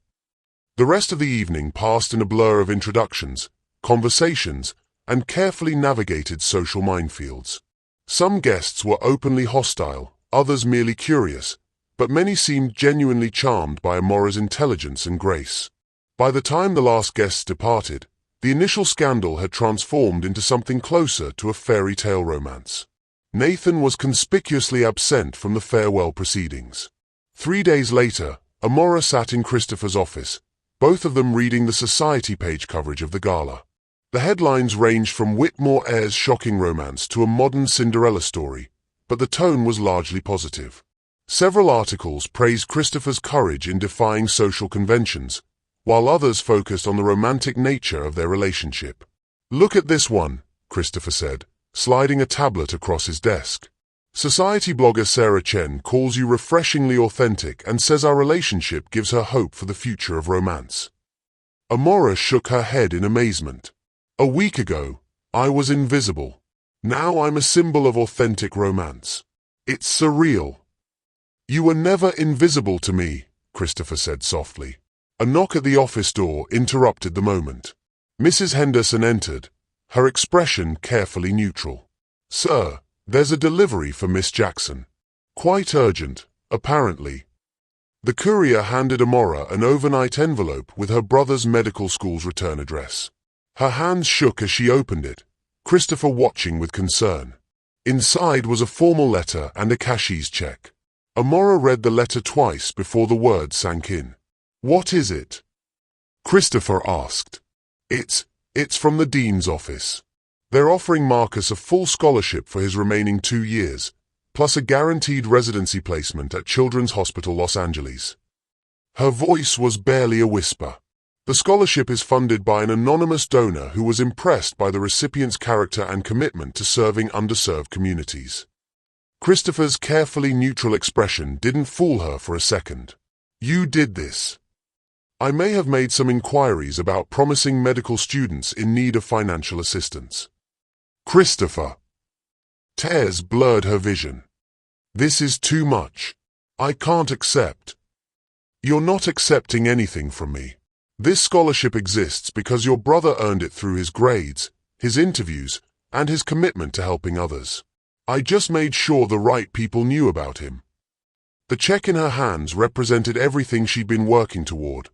A: The rest of the evening passed in a blur of introductions, conversations, and carefully navigated social minefields. Some guests were openly hostile, others merely curious, but many seemed genuinely charmed by Amora's intelligence and grace. By the time the last guests departed, the initial scandal had transformed into something closer to a fairy tale romance. Nathan was conspicuously absent from the farewell proceedings. 3 days later, Amora sat in Christopher's office, both of them reading the society page coverage of the gala. The headlines ranged from Whitmore Heir's shocking romance to a modern Cinderella story, but the tone was largely positive. Several articles praised Christopher's courage in defying social conventions, while others focused on the romantic nature of their relationship. Look at this one, Christopher said, sliding a tablet across his desk. Society blogger Sarah Chen calls you refreshingly authentic and says our relationship gives her hope for the future of romance. Amora shook her head in amazement. A week ago, I was invisible. Now I'm a symbol of authentic romance. It's surreal. You were never invisible to me, Christopher said softly. A knock at the office door interrupted the moment. Mrs. Henderson entered, her expression carefully neutral. Sir, there's a delivery for Miss Jackson. Quite urgent, apparently. The courier handed Amora an overnight envelope with her brother's medical school's return address. Her hands shook as she opened it, Christopher watching with concern. Inside was a formal letter and a cashier's check. Amora read the letter twice before the words sank in. What is it? Christopher asked. It's from the dean's office. They're offering Marcus a full scholarship for his remaining 2 years, plus a guaranteed residency placement at Children's Hospital Los Angeles. Her voice was barely a whisper. The scholarship is funded by an anonymous donor who was impressed by the recipient's character and commitment to serving underserved communities. Christopher's carefully neutral expression didn't fool her for a second. You did this. I may have made some inquiries about promising medical students in need of financial assistance. Christopher. Tears blurred her vision. This is too much. I can't accept. You're not accepting anything from me. This scholarship exists because your brother earned it through his grades, his interviews, and his commitment to helping others. I just made sure the right people knew about him. The check in her hands represented everything she'd been working toward.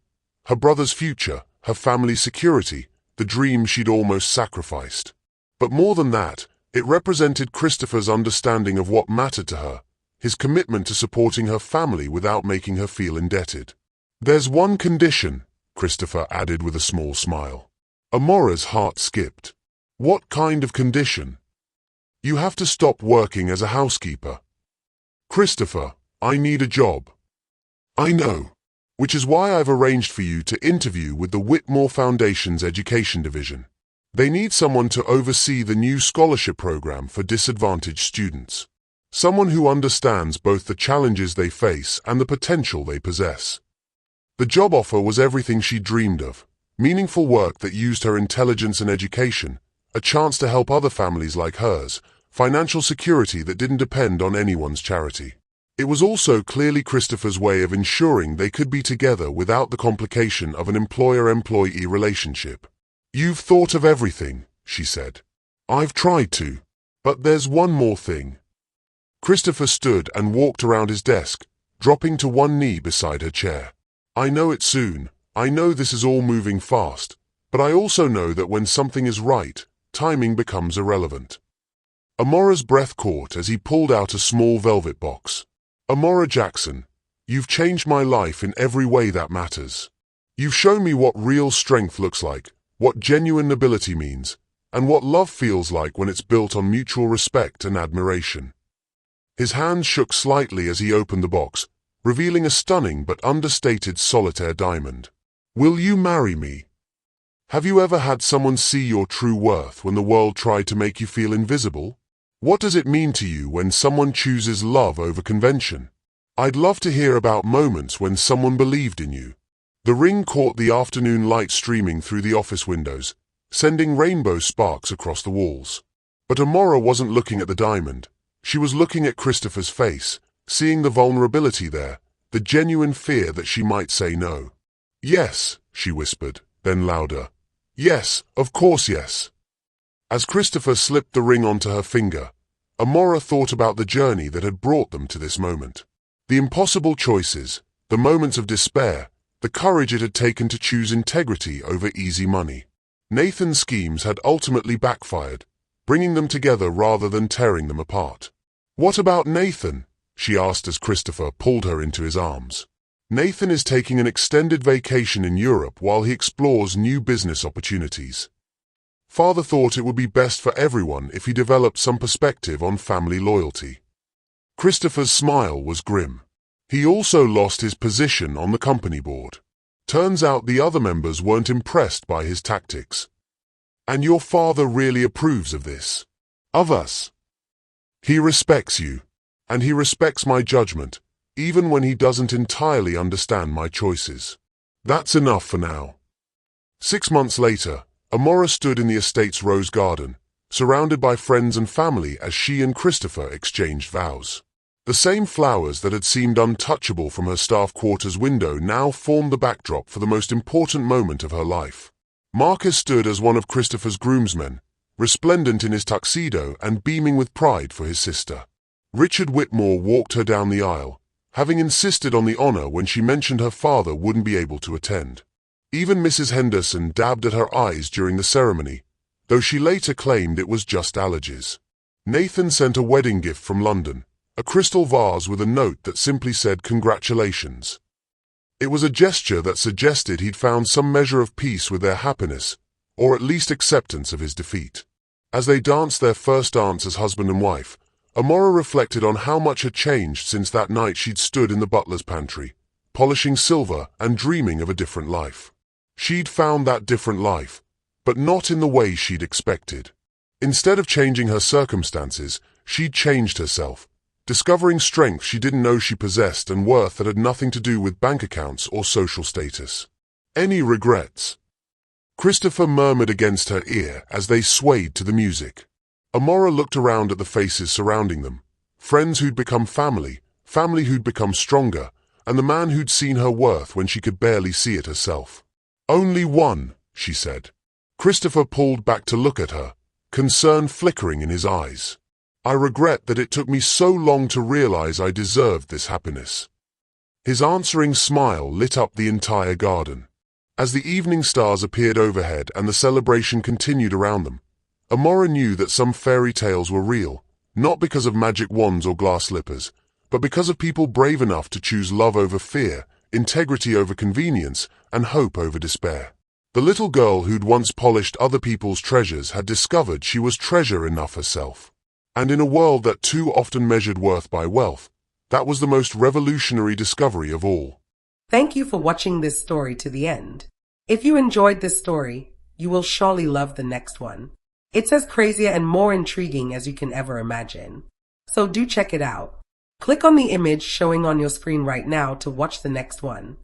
A: Her brother's future, her family's security, the dream she'd almost sacrificed. But more than that, it represented Christopher's understanding of what mattered to her, his commitment to supporting her family without making her feel indebted. There's one condition, Christopher added with a small smile. Amora's heart skipped. What kind of condition? You have to stop working as a housekeeper. Christopher, I need a job. I know. Which is why I've arranged for you to interview with the Whitmore Foundation's Education Division. They need someone to oversee the new scholarship program for disadvantaged students. Someone who understands both the challenges they face and the potential they possess. The job offer was everything she dreamed of. Meaningful work that used her intelligence and education, a chance to help other families like hers, financial security that didn't depend on anyone's charity. It was also clearly Christopher's way of ensuring they could be together without the complication of an employer-employee relationship. You've thought of everything, she said. I've tried to. But there's one more thing. Christopher stood and walked around his desk, dropping to one knee beside her chair. I know it's soon. I know this is all moving fast. But I also know that when something is right, timing becomes irrelevant. Amora's breath caught as he pulled out a small velvet box. Amora Jackson, you've changed my life in every way that matters. You've shown me what real strength looks like, what genuine nobility means, and what love feels like when it's built on mutual respect and admiration. His hands shook slightly as he opened the box, revealing a stunning but understated solitaire diamond. Will you marry me? Have you ever had someone see your true worth when the world tried to make you feel invisible? What does it mean to you when someone chooses love over convention? I'd love to hear about moments when someone believed in you. The ring caught the afternoon light streaming through the office windows, sending rainbow sparks across the walls. But Amora wasn't looking at the diamond. She was looking at Christopher's face, seeing the vulnerability there, the genuine fear that she might say no. Yes, she whispered, then louder. Yes, of course yes. As Christopher slipped the ring onto her finger, Amora thought about the journey that had brought them to this moment. The impossible choices, the moments of despair, the courage it had taken to choose integrity over easy money. Nathan's schemes had ultimately backfired, bringing them together rather than tearing them apart. What about Nathan? She asked as Christopher pulled her into his arms. Nathan is taking an extended vacation in Europe while he explores new business opportunities. Father thought it would be best for everyone if he developed some perspective on family loyalty. Christopher's smile was grim. He also lost his position on the company board. Turns out the other members weren't impressed by his tactics. And your father really approves of this? Of us? He respects you. And he respects my judgment, even when he doesn't entirely understand my choices. That's enough for now. 6 months later, Amora stood in the estate's rose garden, surrounded by friends and family as she and Christopher exchanged vows. The same flowers that had seemed untouchable from her staff quarters window now formed the backdrop for the most important moment of her life. Marcus stood as one of Christopher's groomsmen, resplendent in his tuxedo and beaming with pride for his sister. Richard Whitmore walked her down the aisle, having insisted on the honor when she mentioned her father wouldn't be able to attend. Even Mrs. Henderson dabbed at her eyes during the ceremony, though she later claimed it was just allergies. Nathan sent a wedding gift from London, a crystal vase with a note that simply said congratulations. It was a gesture that suggested he'd found some measure of peace with their happiness, or at least acceptance of his defeat. As they danced their first dance as husband and wife, Amora reflected on how much had changed since that night she'd stood in the butler's pantry, polishing silver and dreaming of a different life. She'd found that different life, but not in the way she'd expected. Instead of changing her circumstances, she'd changed herself, discovering strength she didn't know she possessed and worth that had nothing to do with bank accounts or social status. Any regrets? Christopher murmured against her ear as they swayed to the music. Amora looked around at the faces surrounding them, friends who'd become family who'd become stronger, and the man who'd seen her worth when she could barely see it herself. Only one, she said. Christopher pulled back to look at her, concern flickering in his eyes. I regret that it took me so long to realize I deserved this happiness. His answering smile lit up the entire garden. As the evening stars appeared overhead and the celebration continued around them, Amora knew that some fairy tales were real, not because of magic wands or glass slippers, but because of people brave enough to choose love over fear, integrity over convenience, and hope over despair. The little girl who'd once polished other people's treasures had discovered she was treasure enough herself. And in a world that too often measured worth by wealth, that was the most revolutionary discovery of all.
B: Thank you for watching this story to the end. If you enjoyed this story, you will surely love the next one. It's as crazy and more intriguing as you can ever imagine. So do check it out. Click on the image showing on your screen right now to watch the next one.